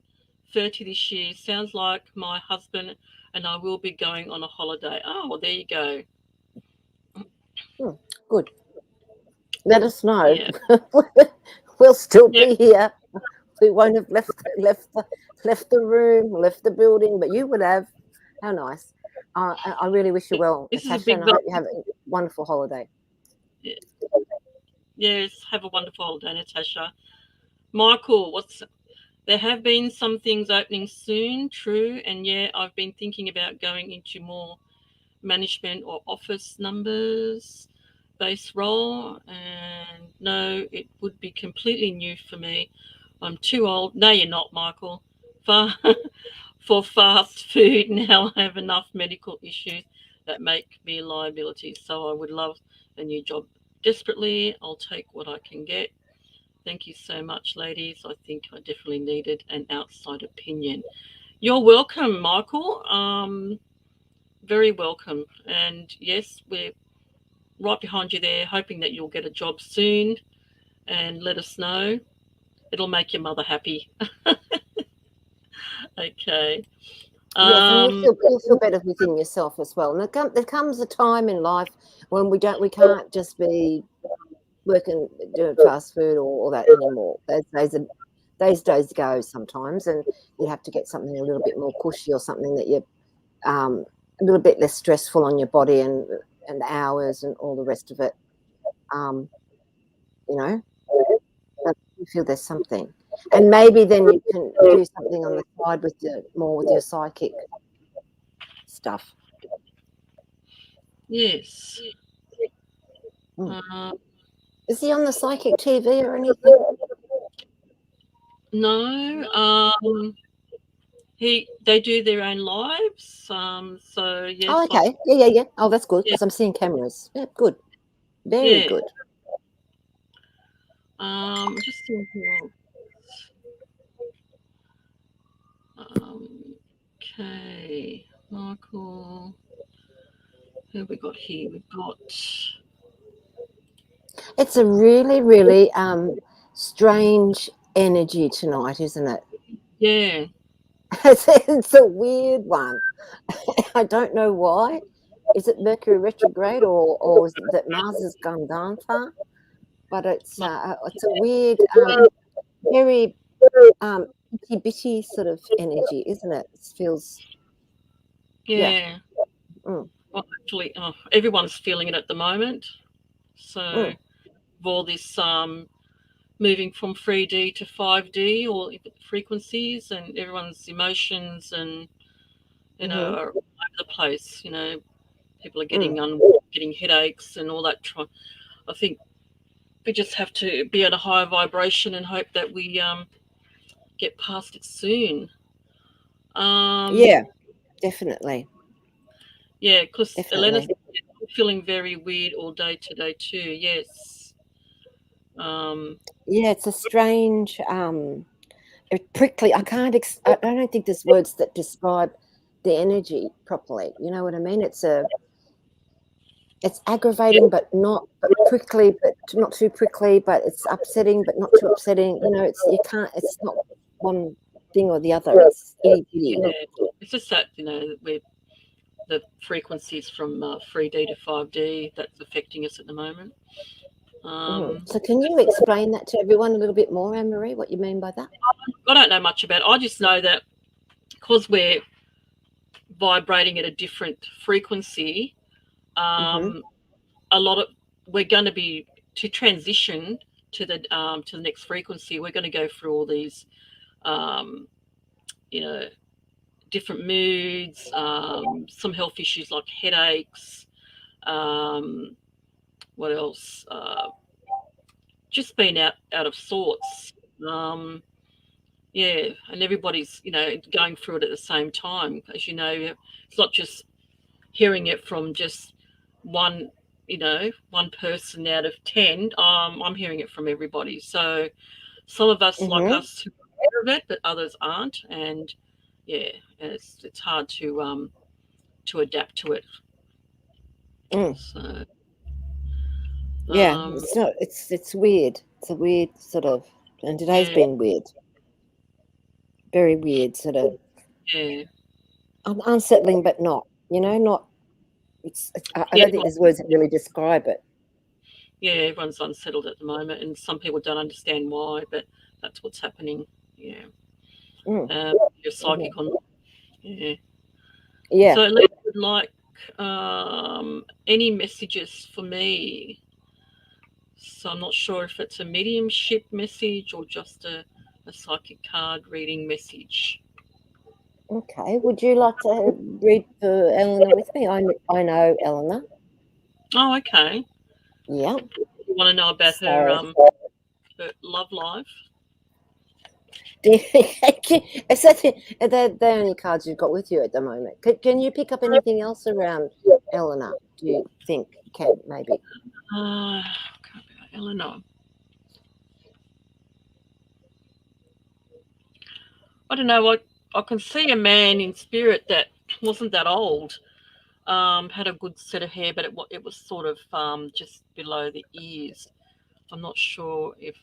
30 this year. Sounds like my husband and I will be going on a holiday." Oh, well, there you go. Mm, good. Let us know. Yeah. We'll still Yep. be here. We won't have left the room, left the building, but you would have. How nice. I really wish you well, This is a Natasha, big and I hope you have a wonderful holiday. yes. Have a wonderful holiday, Natasha. Michael, what's there have been some things opening soon, true, and yeah, I've been thinking about going into more management or office numbers based role, and no, it would be completely new for me. I'm too old. No, you're not, Michael. For, for fast food now, I have enough medical issues that make me a liability. So I would love a new job desperately. I'll take what I can get. Thank you so much, ladies. I think I definitely needed an outside opinion. You're welcome, Michael. Very welcome. And yes, we're right behind you there, hoping that you'll get a job soon and let us know. It'll make your mother happy. Okay. Yes, and Um, you'll feel better within yourself as well. And there comes a time in life when we can't just be working doing fast food or that anymore. Those days go sometimes, and you have to get something a little bit more cushy or something that you a little bit less stressful on your body and the hours and all the rest of it. Um, you know, but you feel there's something, and maybe then you can do something on the side with your psychic stuff. yes. Mm. Uh, Is he on the psychic TV or anything? no. They do their own lives. So Oh, yes, okay. Yeah. Oh, that's good yeah, because I'm seeing cameras. Yeah, good. Very yeah. good. Just thinking. Okay, Michael. Who have we got here? We've got It's a really, really strange energy tonight, isn't it? yeah, It's a weird one. I don't know why. Is it Mercury retrograde or is it that Mars has gone down far? But it's a weird, very itty bitty sort of energy, isn't it? It feels yeah. yeah. Mm, Well, actually, everyone's feeling it at the moment. So mm, all this moving from 3D to 5D or frequencies, and everyone's emotions and mm-hmm, are all over the place. People are mm. getting headaches and all that. I think we just have to be at a higher vibration and hope that we get past it soon. Um, Yeah, definitely, yeah, because Elena's definitely. feeling very weird all day today too. Yes. Um, Yeah, it's a strange, prickly. I don't think there's words that describe the energy properly. You know what I mean? It's yeah, aggravating, but prickly, but not too prickly. But it's upsetting, but not too upsetting. You know, you can't. It's not one thing or the other. It's itty bitty. yeah. It's just that we're the frequencies from 3D to 5D that's affecting us at the moment. So, can you explain that to everyone a little bit more, Anne Marie? What you mean by that? I don't know much about it. I just know that because we're vibrating at a different frequency, Mm-hmm. a lot of we're going to be to transition to the next frequency, we're going to go through all these, you know, different moods, some health issues like headaches. What else? Just being out of sorts. Yeah, and everybody's, you know, going through it at the same time. As you know, it's not just hearing it from just one, you know, one person out of 10. I'm hearing it from everybody. So some of us, like Mm-hmm. us, are aware of it, but others aren't. And yeah, it's hard to adapt to it. Mm. So Yeah, um, it's not. It's weird. It's a weird sort of, and today's yeah, been weird, very weird, sort of yeah, unsettling, but not. You know, not. I yeah. don't think there's words that really describe it. Yeah, everyone's unsettled at the moment, and some people don't understand why, but that's what's happening. Yeah, Mm. you're Mhm. psychic or not. Yeah. Yeah. So, Lee would like any messages for me. So I'm not sure if it's a mediumship message or just a psychic card reading message. Okay. Would you like to read for Eleanor with me? I know Eleanor. Oh, okay. Yeah. You want to know about So, her love life? is that the only cards you've got with you at the moment? Can you pick up anything else around Eleanor? Do you think you can maybe? Eleanor. I don't know. I can see a man in spirit that wasn't that old. Had a good set of hair, but it was sort of just below the ears. I'm not sure if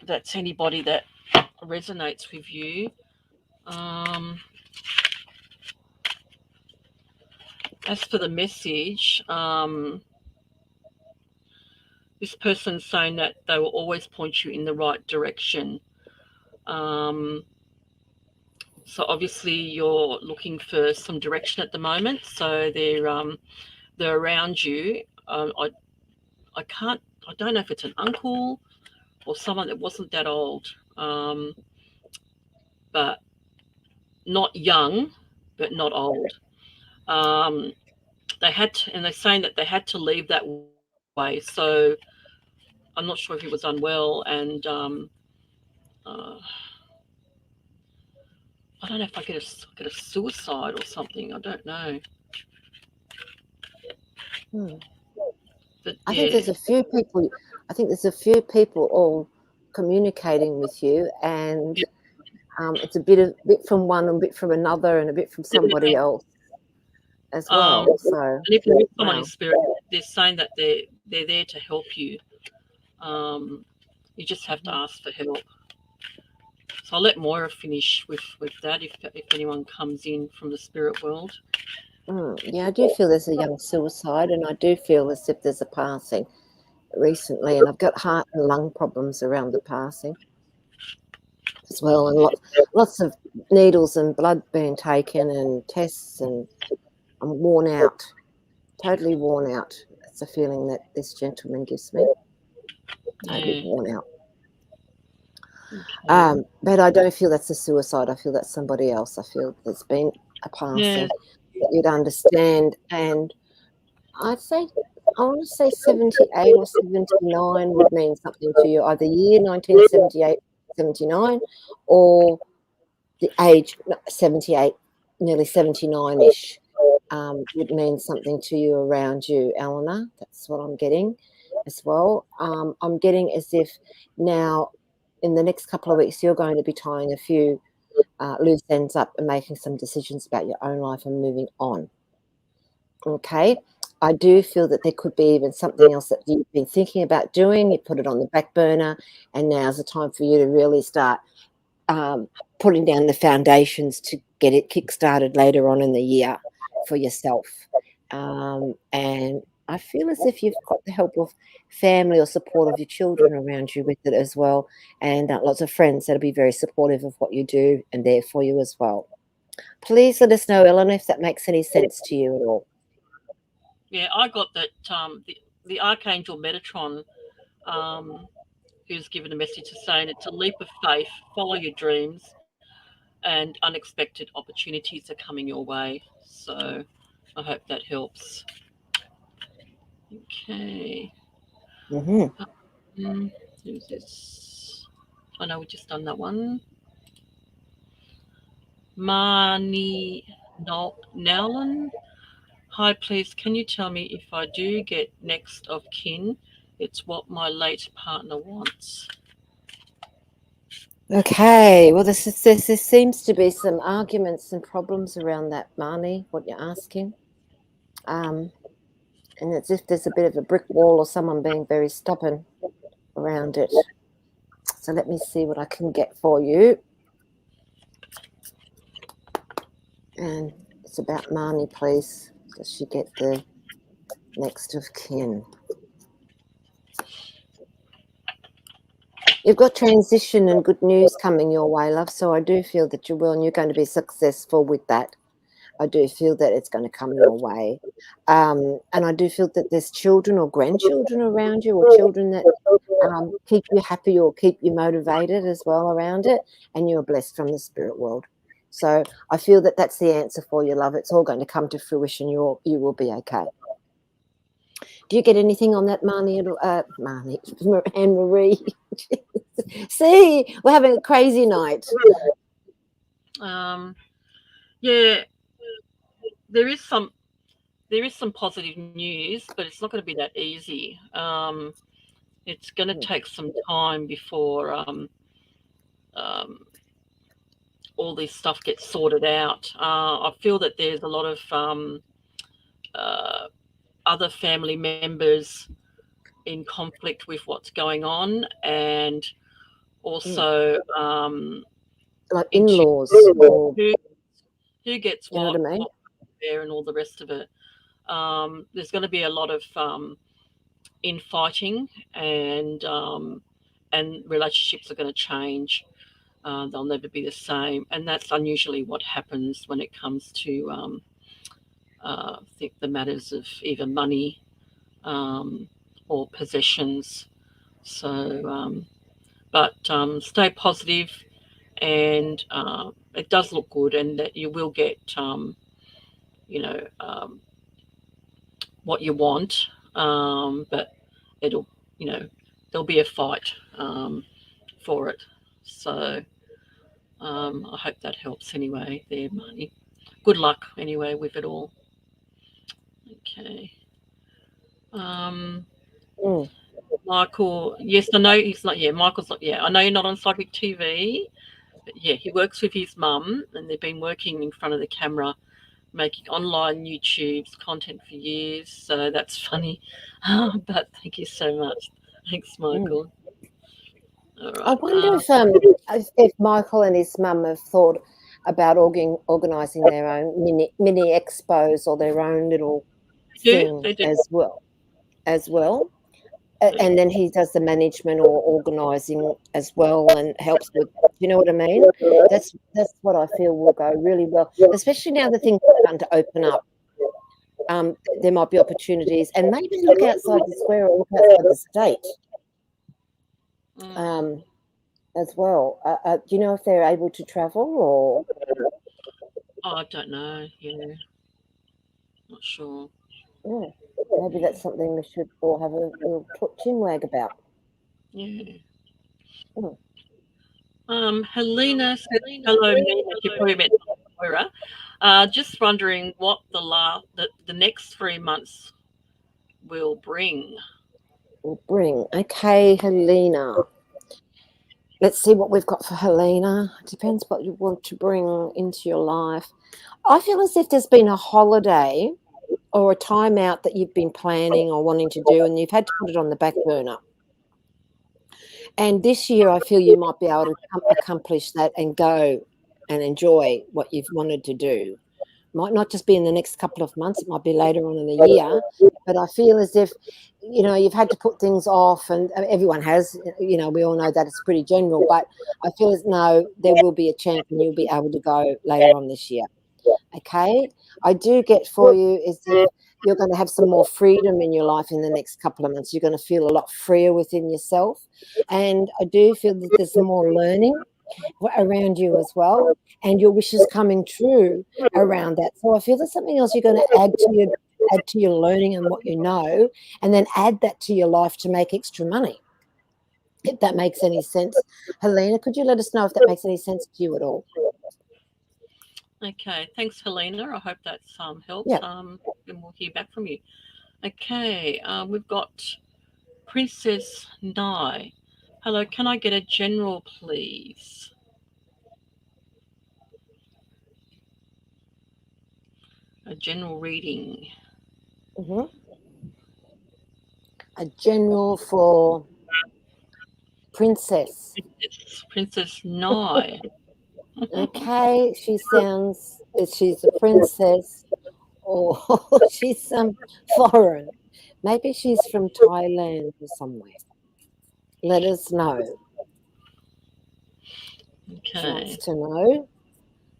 that's anybody that resonates with you. Um, as for the message, this person's saying that they will always point you in the right direction. Um, so obviously you're looking for some direction at the moment. So they're around you. I can't. I don't know if it's an uncle or someone that wasn't that old, but not young, but not old. Um, they had to, and they're saying that they had to leave that way. So I'm not sure if he was unwell, and uh, I don't know if I get a suicide or something. I don't know, Hmm. but I think yeah, there's a few people. I think there's a few people all communicating with you, and yeah. it's a bit from one, and a bit from another, and a bit from somebody else as well. So, And if there is someone in wow. spirit, they're saying that they're there to help you. Um, you just have to ask for help. So I'll let Moira finish with that if anyone comes in from the spirit world. Yeah, I do feel there's a young suicide, and I do feel as if there's a passing recently, and I've got heart and lung problems around the passing as well, and lots of needles and blood being taken and tests, and I'm worn out, totally worn out. That's the feeling that this gentleman gives me, totally Yeah. worn out. Okay. But I don't feel that's a suicide. I feel that's somebody else. I feel there's been a Yeah. passing that you'd understand, and I'd say I want to say 78 or 79 would mean something to you, either year 1978, 79, or the age 78, nearly 79-ish, would mean something to you around you, Eleanor. That's what I'm getting as well. I'm getting as if now in the next couple of weeks you're going to be tying a few loose ends up and making some decisions about your own life and moving on. Okay. I do feel that there could be even something else that you've been thinking about doing. You put it on the back burner, and now's the time for you to really start putting down the foundations to get it kick-started later on in the year for yourself. And I feel as if you've got the help of family or support of your children around you with it as well, and lots of friends that'll be very supportive of what you do and there for you as well. Please let us know, Eleanor, if that makes any sense to you at all. Yeah, I got that the Archangel Metatron, who's given a message to saying it's a leap of faith, follow your dreams, and unexpected opportunities are coming your way. So I hope that helps. Okay. Mm-hmm. Who's this? I know we just done that one. Marnie Nowlan. Hi, please, can you tell me if I do get next of kin, it's what my late partner wants? Okay, well, there seems to be some arguments and problems around that, Marnie, what you're asking. And it's if there's a bit of a brick wall or someone being very stubborn around it. So let me see what I can get for you. And it's about Marnie, please. Does she get the next of kin? You've got transition and good news coming your way, love. So I do feel that you will, and you're going to be successful with that. I do feel that it's going to come your way. And I do feel that there's children or grandchildren around you, or children that keep you happy or keep you motivated as well around it. And you're blessed from the spirit world. So I feel that that's the answer for you, love. It's all going to come to fruition. You will be okay. Do you get anything on that, Marnie? Anne-Marie. See, we're having a crazy night. Yeah, there is some positive news, but it's not going to be that easy. It's going to take some time before all this stuff gets sorted out. I feel that there's a lot of other family members in conflict with what's going on, and also like in-laws, who gets what, you know what I mean? There and all the rest of it. There's going to be a lot of infighting, and relationships are going to change. They'll never be the same, and that's unusually what happens when it comes to I think the matters of either money or possessions. So, but stay positive, and it does look good, and that you will get what you want, but it'll there'll be a fight for it. So I hope that helps anyway there, Marnie. Good luck anyway with it all. Okay. Michael, yes, I know he's not. Yeah, Michael's not. Yeah, I know you're not on Psychic TV, but yeah, he works with his mum, and they've been working in front of the camera, making online YouTube's content for years. So that's funny. But thank you so much. Thanks, Michael. All right. I wonder if Michael and his mum have thought about organising their own mini expos or their own little thing as well. And then he does the management or organising as well, and helps with. You know what I mean? That's what I feel will go really well, especially now the things are starting to open up. There might be opportunities, and maybe look outside the square or look outside the state. As well. Do you know if they're able to travel or? Oh, I don't know. Yeah, not sure. Yeah, maybe that's something we should all have a little chinwag about. Yeah. Helena said, hello, you probably met Moira. Just wondering what the next 3 months will bring. Okay, Helena. Let's see what we've got for Helena. It depends what you want to bring into your life. I feel as if there's been a holiday or a time out that you've been planning or wanting to do, and you've had to put it on the back burner. And this year, I feel you might be able to accomplish that and go and enjoy what you've wanted to do. Might not just be in the next couple of months, it might be later on in the year, but I feel as if, you've had to put things off, and everyone has, we all know that it's pretty general, but I feel as no, there will be a chance and you'll be able to go later on this year. Okay? I do get for you is if you're going to have some more freedom in your life in the next couple of months. You're going to feel a lot freer within yourself. And I do feel that there's more learning around you as well, and your wishes coming true around that. So I feel there's something else you're going to add to your learning and what you know, and then add that to your life to make extra money. If that makes any sense. Helena, could you let us know if that makes any sense to you at all? Okay, thanks, Helena. I hope that's helps. Yeah. And we'll hear back from you. Okay, we've got Princess Nai. Hello, can I get a general, please? A general reading. Mm-hmm. A general for Princess. Princess Nai. Okay, she's a princess, or she's foreign. Maybe she's from Thailand or somewhere. Let us know. She wants Okay. to know,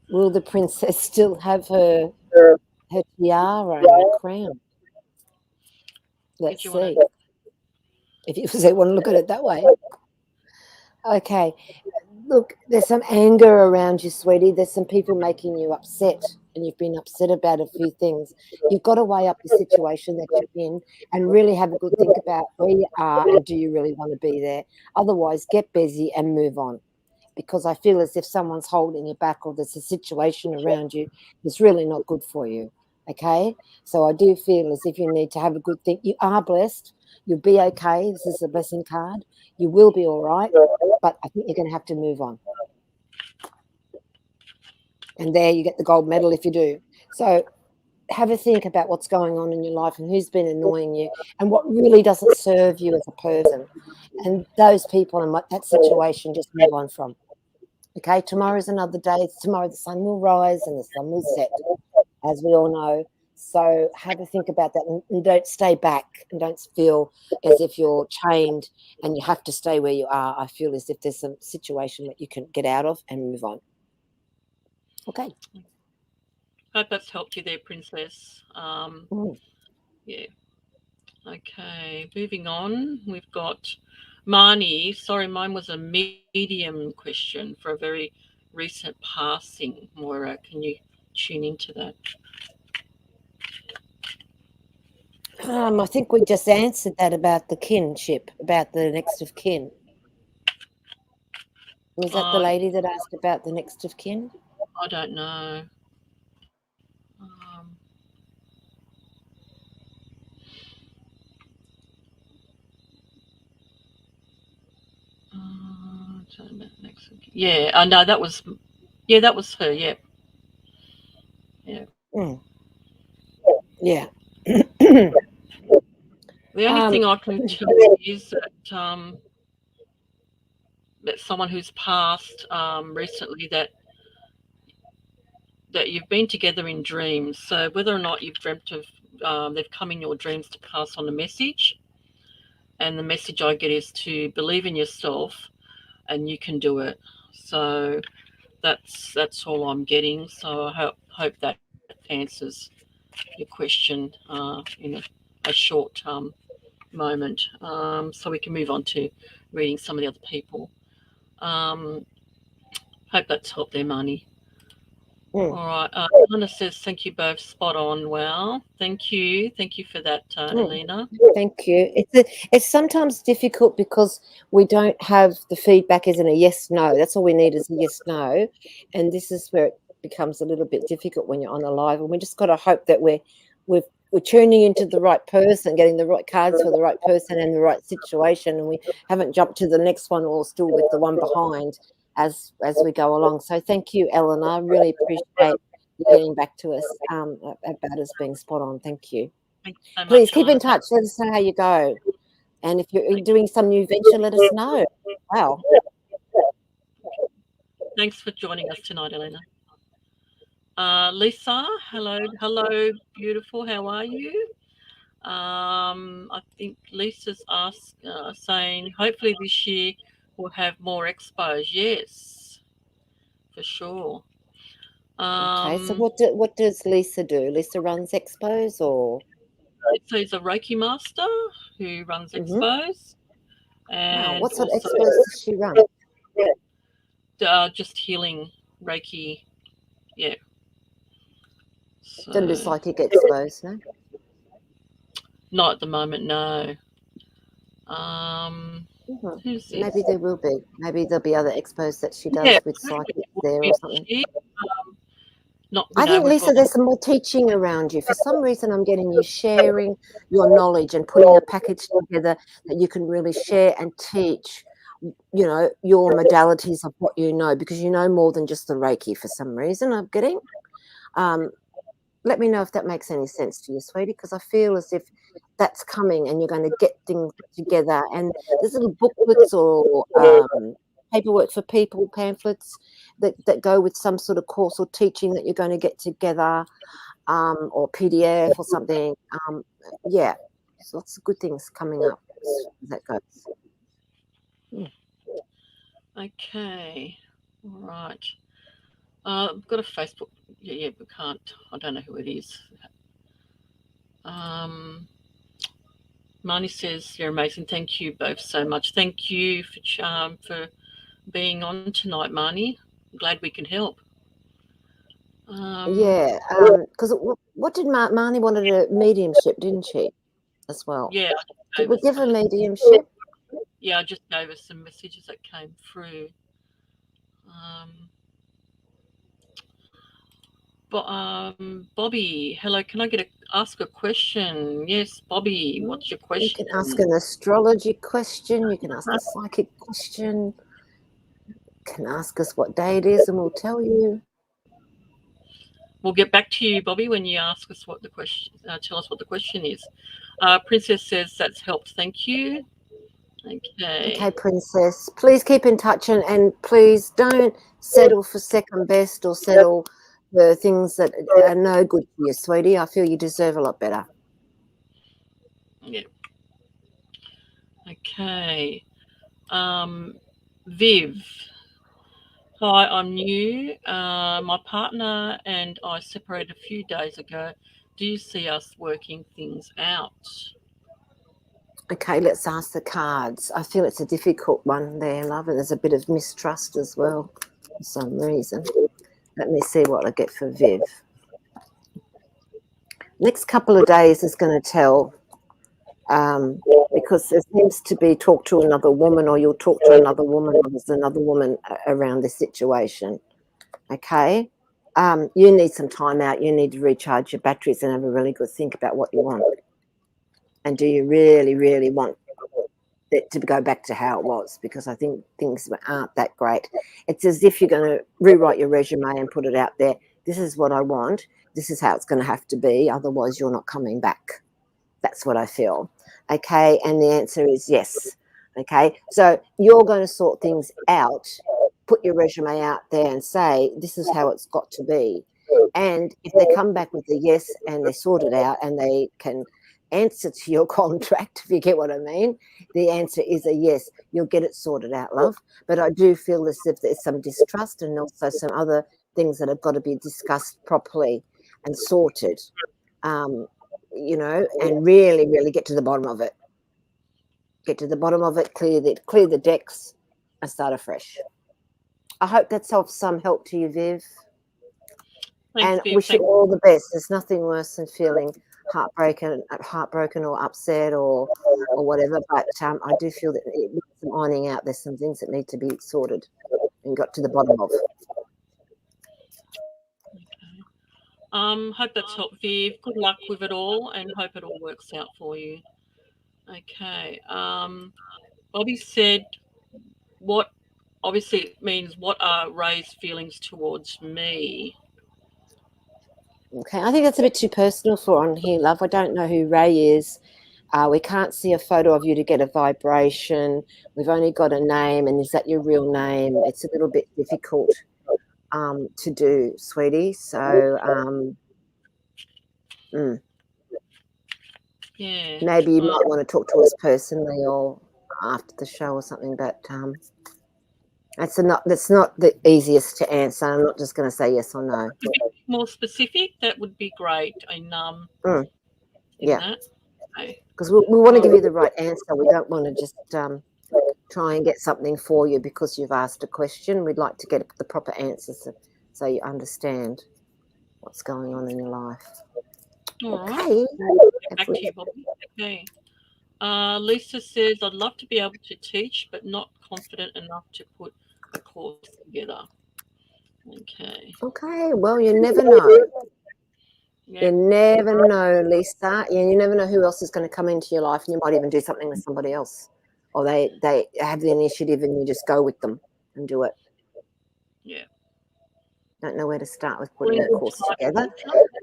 will the princess still have her tiara and her crown? Let's Did you see. want to? If you want to look at it that way. Okay. Look, there's some anger around you, sweetie. There's some people making you upset, and you've been upset about a few things. You've got to weigh up the situation that you're in and really have a good think about where you are and do you really want to be there. Otherwise, get busy and move on, because I feel as if someone's holding you back, or there's a situation around you that's really not good for you. Okay? So I do feel as if you need to have a good think. You are blessed. You'll be okay. This is a blessing card. You will be all right, but I think you're going to have to move on. And there you get the gold medal if you do. So have a think about what's going on in your life and who's been annoying you and what really doesn't serve you as a person. And those people and that situation, just move on from. Okay, tomorrow's another day. Tomorrow the sun will rise and the sun will set, as we all know. So have a think about that, and don't stay back, and don't feel as if you're chained and you have to stay where you are. I feel as if there's some situation that you can get out of and move on. Okay. Hope that's helped you there, Princess. Mm. Yeah. Okay, moving on. We've got Marnie. Sorry, mine was a medium question for a very recent passing. Moira, can you tune into that? I think we just answered that about the kinship, about the next of kin. Was that the lady that asked about the next of kin? I don't know. Yeah, I know that was. Yeah, that was her. Yeah, yeah. Mm. Yeah. The only thing I can tell you is that someone who's passed recently, that you've been together in dreams. So whether or not you've dreamt of, they've come in your dreams to pass on a message. And the message I get is to believe in yourself, and you can do it. So that's all I'm getting. So I hope that answers your question in a short moment. So we can move on to reading some of the other people. Um, Hope that's helped there, Marnie. All right. Elena says, thank you both. Spot on. Wow. Thank you. Thank you for that, Elena. Thank you. It's sometimes difficult because we don't have the feedback isn't a yes, no. That's all we need is a yes, no. And this is where it becomes a little bit difficult when you're on a live. And we just got to hope that we're tuning into the right person, getting the right cards for the right person and the right situation. And we haven't jumped to the next one or still with the one behind as we go along. So thank you, Eleanor. I really appreciate you getting back to us about us being spot on. Thank you. Thanks so much, Please keep Elena. in touch. Let us know how you go. And if you're doing some new venture, let us know. Wow. Thanks for joining us tonight, Elena. Lisa, hello, beautiful. How are you? I think Lisa's saying, hopefully this year we'll have more expos. Yes, for sure. Okay. So what does Lisa do? Lisa runs expos or? So he's a Reiki master who runs Mhm. expos, Wow, and what sort of also expos does she run? just healing Reiki. Yeah. Don't do So psychic expos, no? not at the moment, no. Who's Maybe this? there will be. Maybe there'll be other expos that she Yeah, does with psychics there or something. Not, I think, we've Lisa, got. there's some more teaching around you. For some reason, I'm getting you sharing your knowledge and putting a package together that you can really share and teach, your modalities of what you know, because you know more than just the Reiki for some reason, I'm getting. Let me know if that makes any sense to you, sweetie, because I feel as if that's coming and you're going to get things together. And there's little booklets or paperwork for people, pamphlets that go with some sort of course or teaching that you're going to get together, or PDF or something. Yeah, there's lots of good things coming up as that goes. Okay, all right. I've got a Facebook. Yeah, we can't. I don't know who it is. Marnie says you're amazing. Thank you both so much. Thank you for being on tonight, Marnie. I'm glad we can help. Yeah, because what did Marnie wanted a mediumship, didn't she, as well? Yeah. Did we give her mediumship? Yeah, I just gave her some messages that came through. Bobby, hello. Can I ask a question? Yes, Bobby. What's your question? You can ask an astrology question. You can ask a psychic question. You can ask us what day it is, and we'll tell you. We'll get back to you, Bobby, when you ask us what the question. Tell us what the question is. Princess says that's helped. Thank you. Okay, Princess. Please keep in touch, and please don't settle for second best or settle for things that are no good for you, sweetie. I feel you deserve a lot better. Yeah. Okay. Viv. Hi, I'm new. My partner and I separated a few days ago. Do you see us working things out? Okay, let's ask the cards. I feel it's a difficult one there, love. And there's a bit of mistrust as well for some reason. Let me see what I get for Viv. Next couple of days is going to tell, because there seems to be talk to another woman, or you'll talk to another woman, or there's another woman around this situation. Okay? You need some time out. You need to recharge your batteries and have a really good think about what you want. And do you really, really want it to go back to how it was? Because I think things aren't that great. It's as if you're going to rewrite your resume and put it out there. This is what I want. This is how it's going to have to be. Otherwise, you're not coming back. That's what I feel. Okay. And the answer is yes. Okay. So you're going to sort things out, put your resume out there and say, this is how it's got to be. And if they come back with a yes and they sort it out and they can answer to your contract, if you get what I mean, the answer is a yes. You'll get it sorted out, love. But I do feel as if there's some distrust and also some other things that have got to be discussed properly and sorted, and really, really get to the bottom of it. Get to the bottom of it, clear the decks and start afresh. I hope that's of some help to you, Viv. Thanks, and Viv. wish you all the best. There's nothing worse than feeling heartbroken or upset or whatever. But I do feel that it needs some ironing out. There's some things that need to be sorted and got to the bottom of. Hope that's helped, Viv. Good luck with it all, and hope it all works out for you. Okay. Bobby said, "What?" Obviously, it means what are Ray's feelings towards me? Okay, I think that's a bit too personal for on here, love. I don't know who Ray is. We can't see a photo of you to get a vibration. We've only got a name, and is that your real name? It's a little bit difficult to do, sweetie. So Yeah. maybe you might want to talk to us personally or after the show or something. But that's not the easiest to answer. I'm not just going to say yes or no. To be more specific, that would be great. In Yeah. that. Okay. because we want to give you the right answer. We don't want to just try and get something for you because you've asked a question. We'd like to get the proper answers so you understand what's going on in your life. All right. Okay. Back to you, Bobby. Okay. Lisa says, I'd love to be able to teach, but not confident enough to put a course together. Okay. Okay. Well, you never know. Yeah. You never know, Lisa. You never know who else is going to come into your life, and you might even do something with somebody else, or they have the initiative, and you just go with them and do it. Yeah. Don't know where to start with putting a course together.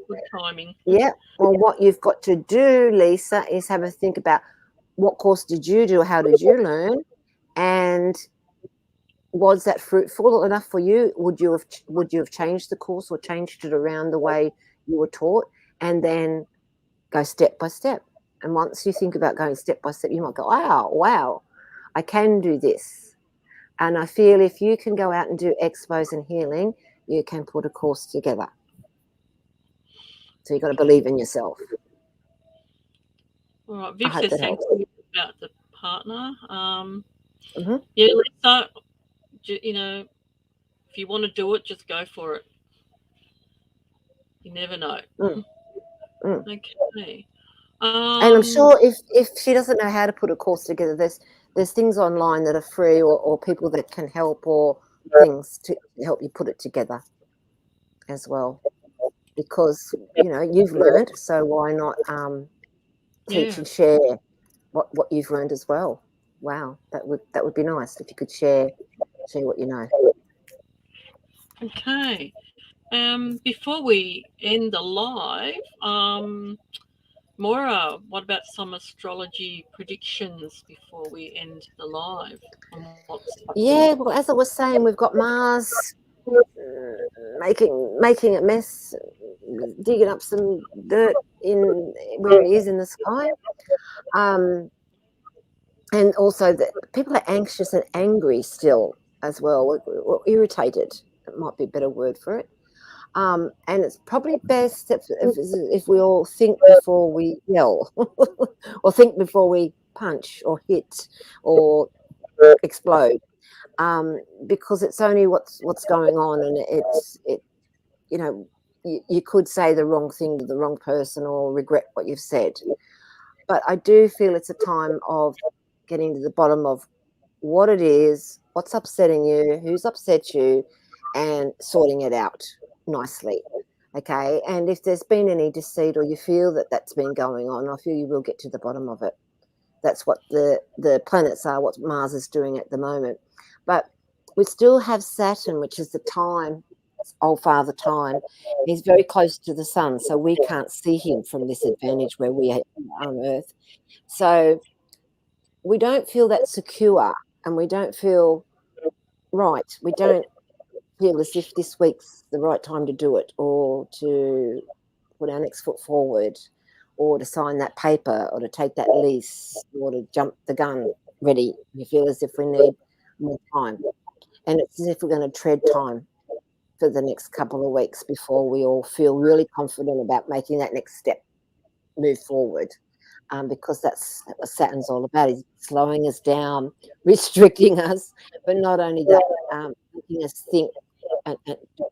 Good timing. Yeah. Well, what you've got to do, Lisa, is have a think about what course did you do? How did you learn? And was that fruitful enough for you? Would you have changed the course or changed it around the way you were taught? And then go step by step. And once you think about going step by step, you might go, wow, I can do this. And I feel if you can go out and do expos and healing, you can put a course together. So you've got to believe in yourself. All right. Viv says thanks about the partner. Mm-hmm. Yeah, Lisa, you know, if you want to do it, just go for it. You never know. Okay. And I'm sure if she doesn't know how to put a course together, there's things online that are free or people that can help or things to help you put it together as well. Because, you've learned, so why not teach and share what you've learned as well. Wow, that would be nice if you could share what you know. Okay. Before we end the live, Moira, what about some astrology predictions before we end the live? Yeah, well, as I was saying, we've got Mars making a mess, digging up some dirt in where it is in the sky. And also that people are anxious and angry still as well, or irritated. It might be a better word for it. And it's probably best if we all think before we yell or think before we punch or hit or explode, because it's only what's going on, and you could say the wrong thing to the wrong person or regret what you've said. But I do feel it's a time of getting to the bottom of what it is, what's upsetting you, who's upset you, and sorting it out nicely. Okay. And if there's been any deceit or you feel that that's been going on, I feel you will get to the bottom of it. That's what the planets are, what Mars is doing at the moment. But we still have Saturn, which is the time, old father time. He's very close to the sun, so we can't see him from this advantage where we are on Earth. So we don't feel that secure, and we don't feel right. We don't feel as if this week's the right time to do it, or to put our next foot forward, or to sign that paper, or to take that lease, or to jump the gun ready. We feel as if we need more time. And it's as if we're going to tread time for the next couple of weeks before we all feel really confident about making that next step, move forward. Because that's what Saturn's all about. He's slowing us down, restricting us, but not only that, making us think and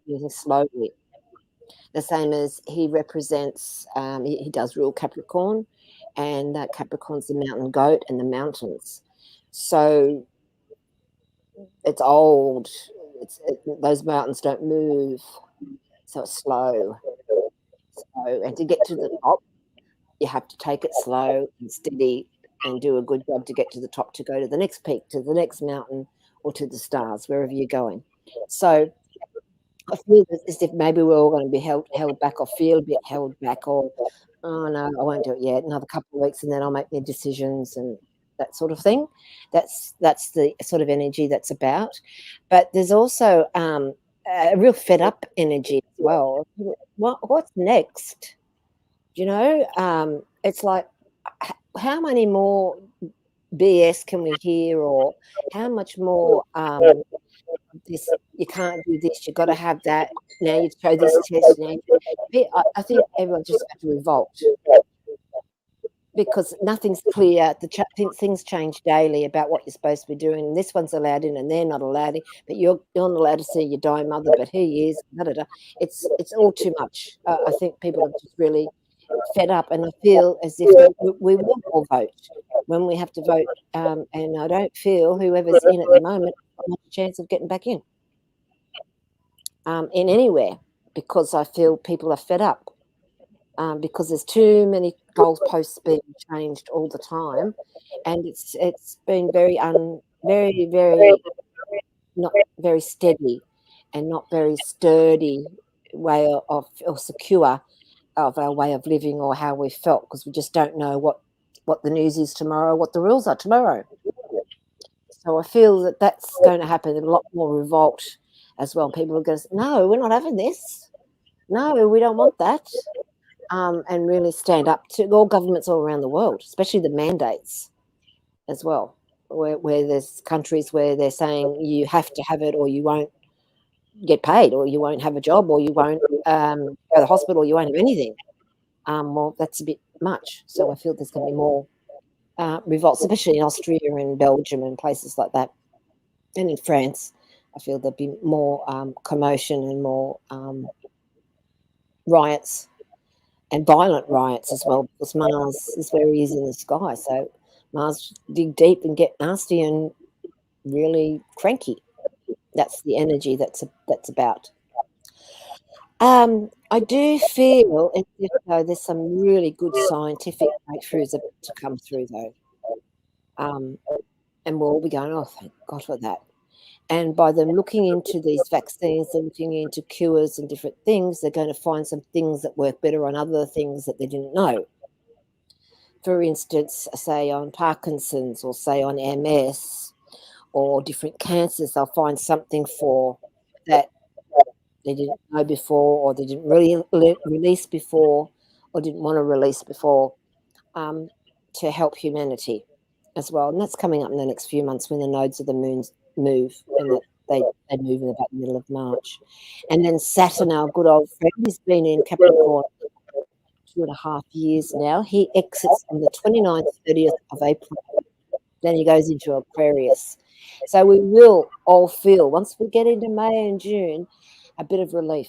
doing it slowly. The same as he represents, he does rule Capricorn, and Capricorn's the mountain goat and the mountains. So it's old. Those mountains don't move, so it's slow. And to get to the top, you have to take it slow and steady and do a good job to get to the top, to go to the next peak, to the next mountain, or to the stars, wherever you're going. So I feel as if maybe we're all going to be held back, or feel a bit held back, or, oh no, I won't do it yet, another couple of weeks and then I'll make my decisions, and that sort of thing. That's the sort of energy that's about. But there's also a real fed up energy as well. What's next? It's like, how many more BS can we hear, or how much more this, you can't do this, you've got to have that, now you show this test. I think everyone just has to revolt, because nothing's clear. Things change daily about what you're supposed to be doing. And this one's allowed in, and they're not allowed in. But you're not allowed to see your dying mother, but he is. Da, da, da. It's all too much. I think people are just really fed up, and I feel as if we will all vote when we have to vote. And I don't feel whoever's in at the moment has much chance of getting back in anywhere, because I feel people are fed up. Because there's too many goalposts being changed all the time, and it's been very not very steady and not very sturdy way of or secure of our way of living or how we felt, because we just don't know what the news is tomorrow, what the rules are tomorrow. So I feel that that's going to happen. A lot more revolt as well. People are going to say, no, we're not having this. No, we don't want that. And really stand up to all governments all around the world, especially the mandates as well, where there's countries where they're saying you have to have it or you won't get paid, or you won't have a job, or you won't go to the hospital, or you won't have anything. Well, that's a bit much. So I feel there's going to be more revolts, especially in Austria and Belgium and places like that. And in France, I feel there'll be more commotion and more riots. And violent riots as well, because Mars is where he is in the sky. So Mars dig deep and get nasty and really cranky. That's the energy that's about. I do feel as if though there's some really good scientific breakthroughs to come through though. And we'll all be going, oh, thank God for that. And by them looking into these vaccines and looking into cures and different things, they're going to find some things that work better on other things that they didn't know. For instance, say on Parkinson's, or say on MS, or different cancers, they'll find something for that they didn't know before, or they didn't really release before, or didn't want to release before, to help humanity as well. And that's coming up in the next few months when the nodes of the moons move, and that they move in about the middle of March. And then Saturn, our good old friend, he's been in Capricorn 2.5 years now. He exits on the 29th, 30th of April. Then he goes into Aquarius. So we will all feel, once we get into May and June, a bit of relief.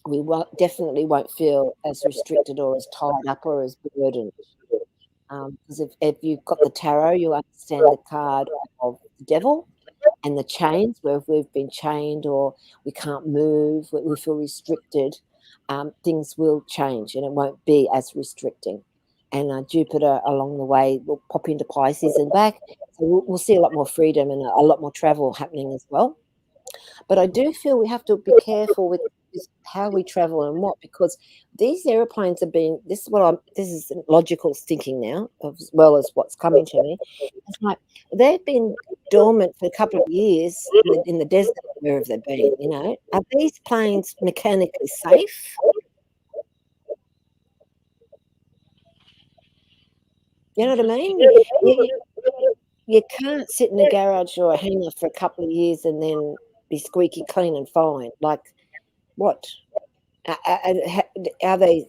We definitely won't feel as restricted or as tied up or as burdened. Because if you've got the tarot, you understand the card of the devil and the chains, where if we've been chained or we can't move, we feel restricted, things will change and it won't be as restricting. And Jupiter along the way will pop into Pisces and back. So we'll see a lot more freedom and a lot more travel happening as well. But I do feel we have to be careful with how we travel and what, because these airplanes have been, this is logical thinking now, as well as what's coming to me. It's like they've been dormant for a couple of years in the desert. Where have they been? You know, are these planes mechanically safe? You know what I mean? You can't sit in a garage or a hangar for a couple of years and then be squeaky clean and fine. Like, what? Are they?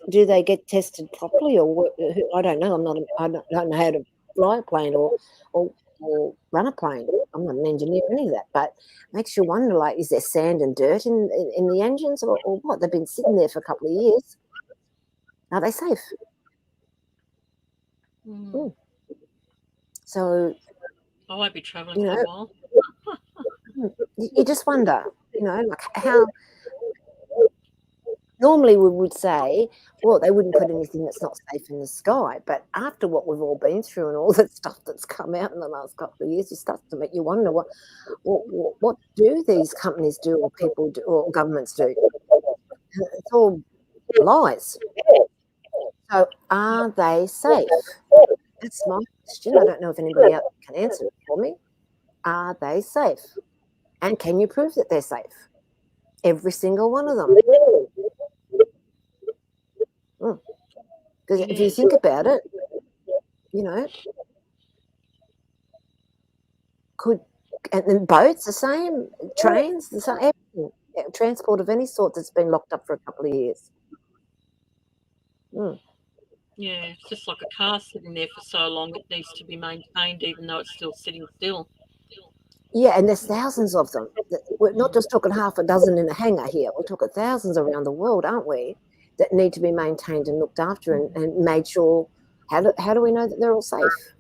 Do they get tested properly, or what? I don't know. I don't know how to fly a plane or run a plane. I'm not an engineer or any of that. But it makes you wonder, like, is there sand and dirt in the engines, or what? They've been sitting there for a couple of years. Are they safe? Mm. So I won't be travelling for a while. You just wonder, like how. Normally we would say, well, they wouldn't put anything that's not safe in the sky. But after what we've all been through and all the stuff that's come out in the last couple of years, it starts to make you wonder what do these companies do, or people do, or governments do? It's all lies. So are they safe? That's my question. I don't know if anybody else can answer it for me. Are they safe? And can you prove that they're safe? Every single one of them. Because if you think about it, and then boats the same, trains the same, everything, transport of any sort that's been locked up for a couple of years. Yeah, it's just like a car sitting there for so long, it needs to be maintained, even though it's still sitting still. Yeah, and there's thousands of them. We're not just talking half a dozen in a hangar here. We're talking thousands around the world, aren't we? That need to be maintained and looked after and made sure. How do we know that they're all safe?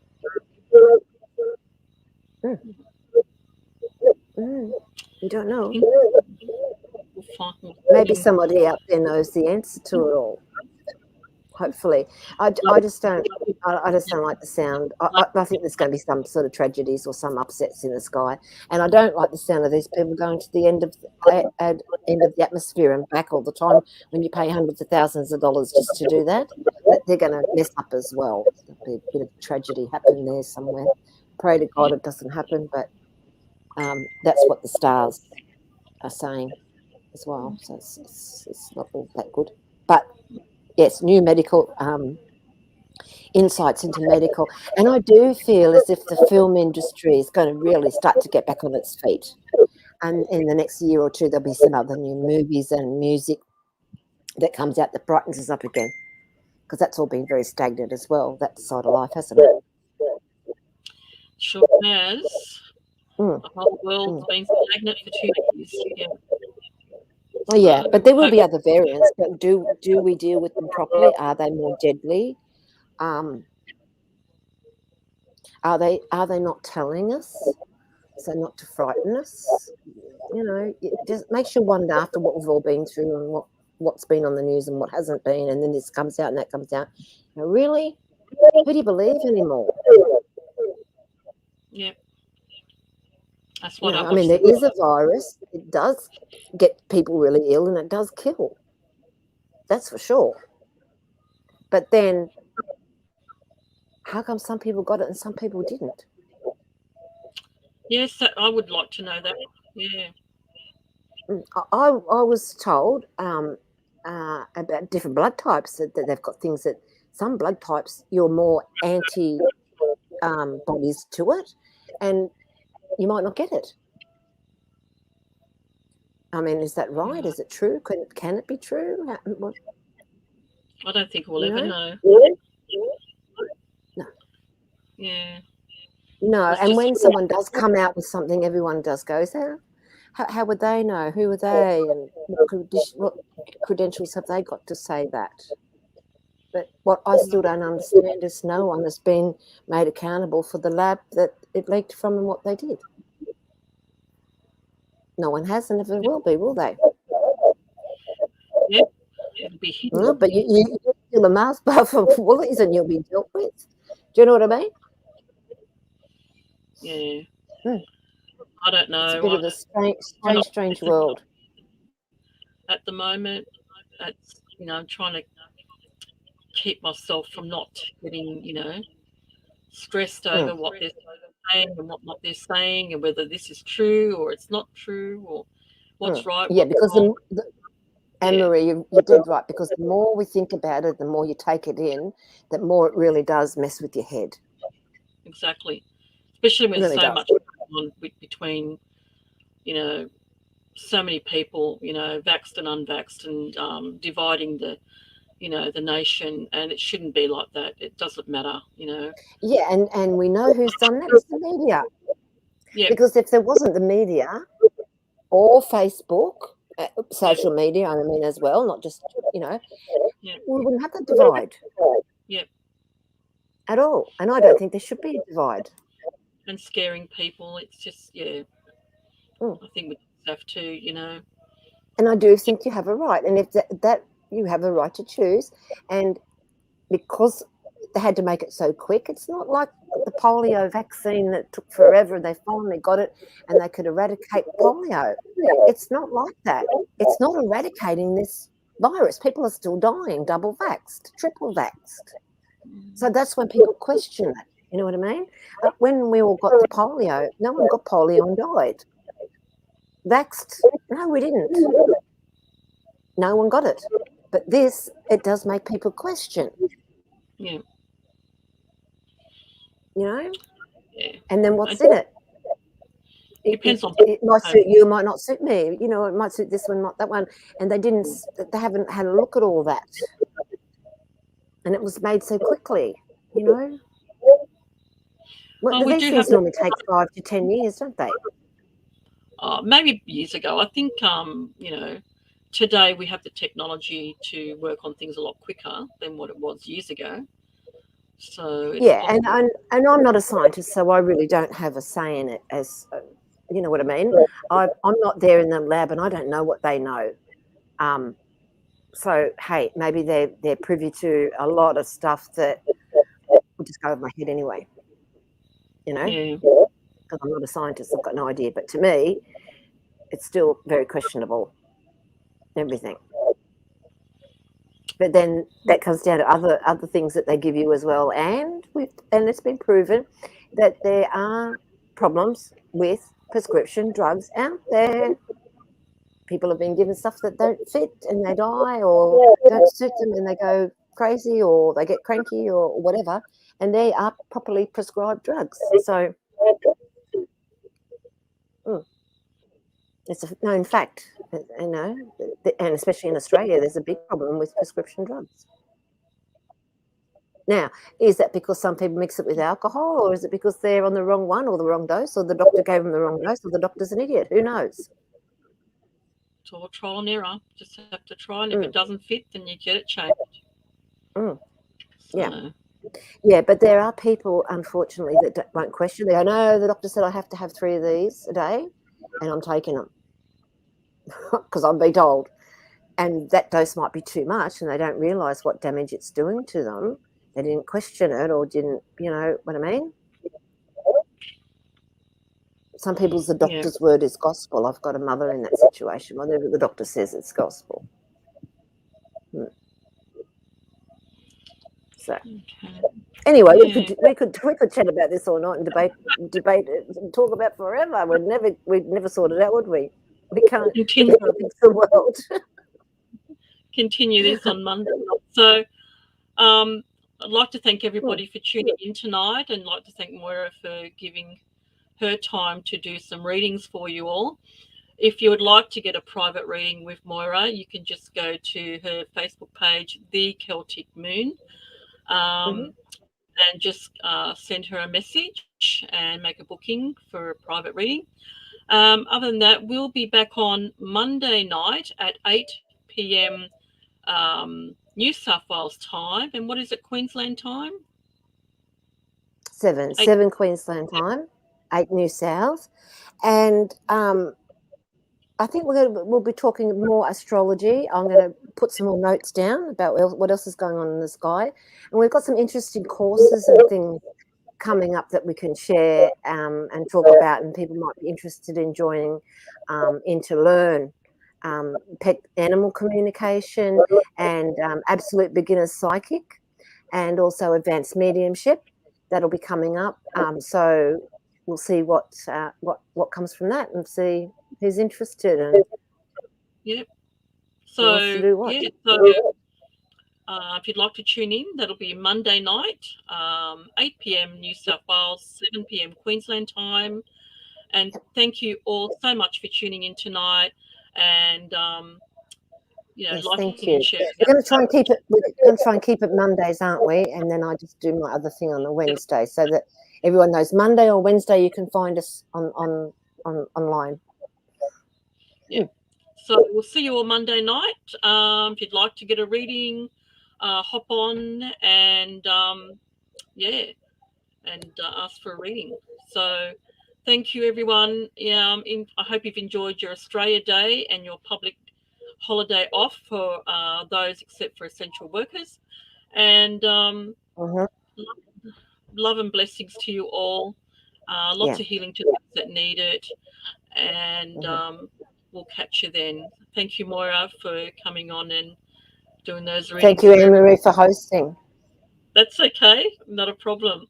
We don't know. Maybe somebody out there knows the answer to it all. Hopefully, I just don't. I just don't like the sound. I think there's going to be some sort of tragedies or some upsets in the sky, and I don't like the sound of these people going to the end of the atmosphere and back all the time when you pay hundreds of thousands of dollars just to do that. They're going to mess up as well. There'll be a bit of tragedy happening there somewhere. Pray to God it doesn't happen, but that's what the stars are saying as well. So it's not all that good, but. Yes, new medical insights into medical. And I do feel as if the film industry is going to really start to get back on its feet. And in the next year or two, there'll be some other new movies and music that comes out that brightens us up again. Because that's all been very stagnant as well, that side of life, hasn't it? Sure has. The whole world's been stagnant for 2 years. Yeah. Oh, yeah, but there will be other variants. But do we deal with them properly? Are they more deadly? Are they not telling us? So not to frighten us? You know, it just makes you wonder after what we've all been through and what's been on the news and what hasn't been, and then this comes out and that comes out. You know, really, who do you believe anymore? Yeah. That's what I mean, there is a virus. It does get people really ill and it does kill. That's for sure. But then, how come some people got it and some people didn't? Yes, I would like to know that. Yeah. I was told about different blood types that they've got things that some blood types you're more anti bodies to it, and you might not get it. I mean, is that right? Is it true? Can it be true? I don't think we'll ever know. No. Yeah. No, and when someone does come out with something, everyone does go, how would they know? Who are they? And what credentials have they got to say that? But what I still don't understand is no one has been made accountable for the lab that it leaked from and what they did. No one has and never will be, will they? Yeah, it'll be hidden. No, but you steal a Mars bar from Woolies and you'll be dealt with. Do you know what I mean? Yeah. I don't know. It's a bit of a strange world. At the moment, it's, I'm trying to keep myself from not getting, stressed over what they're saying and what not they're saying, and whether this is true or it's not true, or what's right. Yeah, because Anne-Marie, you did right, because the more we think about it, the more you take it in, the more it really does mess with your head. Exactly. Especially when really so much going on between, so many people, vaxxed and unvaxxed, and dividing the nation, and it shouldn't be like that. It doesn't matter, Yeah, and we know who's done that. It's the media. Yeah. Because if there wasn't the media or Facebook, social media, I mean, as well, not just, we wouldn't have that divide. Yeah. At all. And I don't think there should be a divide. And scaring people, it's just, I think we have to, And I do think you have a right. And if that you have a right to choose. And because they had to make it so quick, it's not like the polio vaccine that took forever. They finally got it and they could eradicate polio. It's not like that. It's not eradicating this virus. People are still dying, double vaxxed, triple vaxxed. So that's when people question it. You know what I mean? When we all got the polio, no one got polio and died. Vaxxed, no, we didn't. No one got it. But this, it does make people question. Yeah. Yeah. And then what's in it? Depends on. It might suit you, it might not suit me. It might suit this one, not that one. And they haven't had a look at all that. and it was made so quickly, you know. Well, we These do things have normally take 5 to 10 years, don't they? maybe years ago. I think you know, today we have the technology to work on things a lot quicker than what it was years ago. So it's Yeah, possible. and I'm not a scientist, so I really don't have a say in it. As you know what I mean? I'm not there in the lab, and I don't know what they know. So hey, maybe they're privy to a lot of stuff that will just go over my head anyway. You know, Yeah. because I'm not a scientist, I've got no idea. But to me, it's still very questionable. Everything. But then that comes down to other things that they give you as well, and it's been proven that there are problems with prescription drugs out there. People have been given stuff that don't fit and they die, or don't suit them and they go crazy, or they get cranky, or whatever, and they are properly prescribed drugs. So it's a known fact, you know, and especially in Australia, there's a big problem with prescription drugs. Now, is that because some people mix it with alcohol, or is it because they're on the wrong one, or the wrong dose, or the doctor gave them the wrong dose, or the doctor's an idiot? Who knows? It's all trial and error. Just have to try, and if it doesn't fit, then you get it changed. Yeah. Yeah, but there are people, unfortunately, that won't question. They go, no, the doctor said I have to have 3 of these a day, and I'm taking them because I'm being told. And that dose might be too much, and they don't realise what damage it's doing to them. They didn't question it, or didn't, you know what I mean? Some people's the doctor's word is gospel. I've got a mother in that situation. Whatever the doctor says, it's gospel. So anyway, we could chat about this all night and debate and talk about forever. We'd never sort it out, would we? We can't fix the world. Continue this on Monday. So I'd like to thank everybody for tuning in tonight, and like to thank Moira for giving her time to do some readings for you all. If you would like to get a private reading with Moira, you can just go to her Facebook page, The Celtic Moon, and just send her a message and make a booking for a private reading. Other than that, we'll be back on Monday night at 8 p.m. New South Wales time. And what is it, Queensland time? 7 Queensland time, 8 New South. And I think we'll be talking more astrology. I'm going to put some more notes down about what else is going on in the sky. And we've got some interesting courses and things coming up that we can share and talk about, and people might be interested in joining in to learn pet animal communication, and absolute beginner's psychic, and also advanced mediumship. That'll be coming up. So we'll see what comes from that, and see who's interested. And So to do what. If you'd like to tune in, that'll be Monday night, 8 p.m. New South Wales, 7 p.m. Queensland time. And thank you all so much for tuning in tonight. And yes, liking thank you. and sharing. We're going to try and keep it. We're going to try and keep it Mondays, aren't we? And then I just do my other thing on a Wednesday, so that everyone knows Monday or Wednesday you can find us on online. Yeah. So we'll see you all Monday night. If you'd like to get a reading, hop on and ask for a reading. So thank you, everyone. I hope you've enjoyed your Australia Day and your public holiday off for those except for essential workers. And love and blessings to you all. Lots of healing to those that need it. And we'll catch you then. Thank you, Moira, for coming on and doing those readings. Thank you, Anne-Marie, for hosting. That's okay. Not a problem.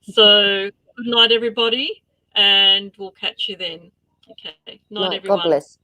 So good night, everybody, and we'll catch you then. Okay. Night, everyone. God bless.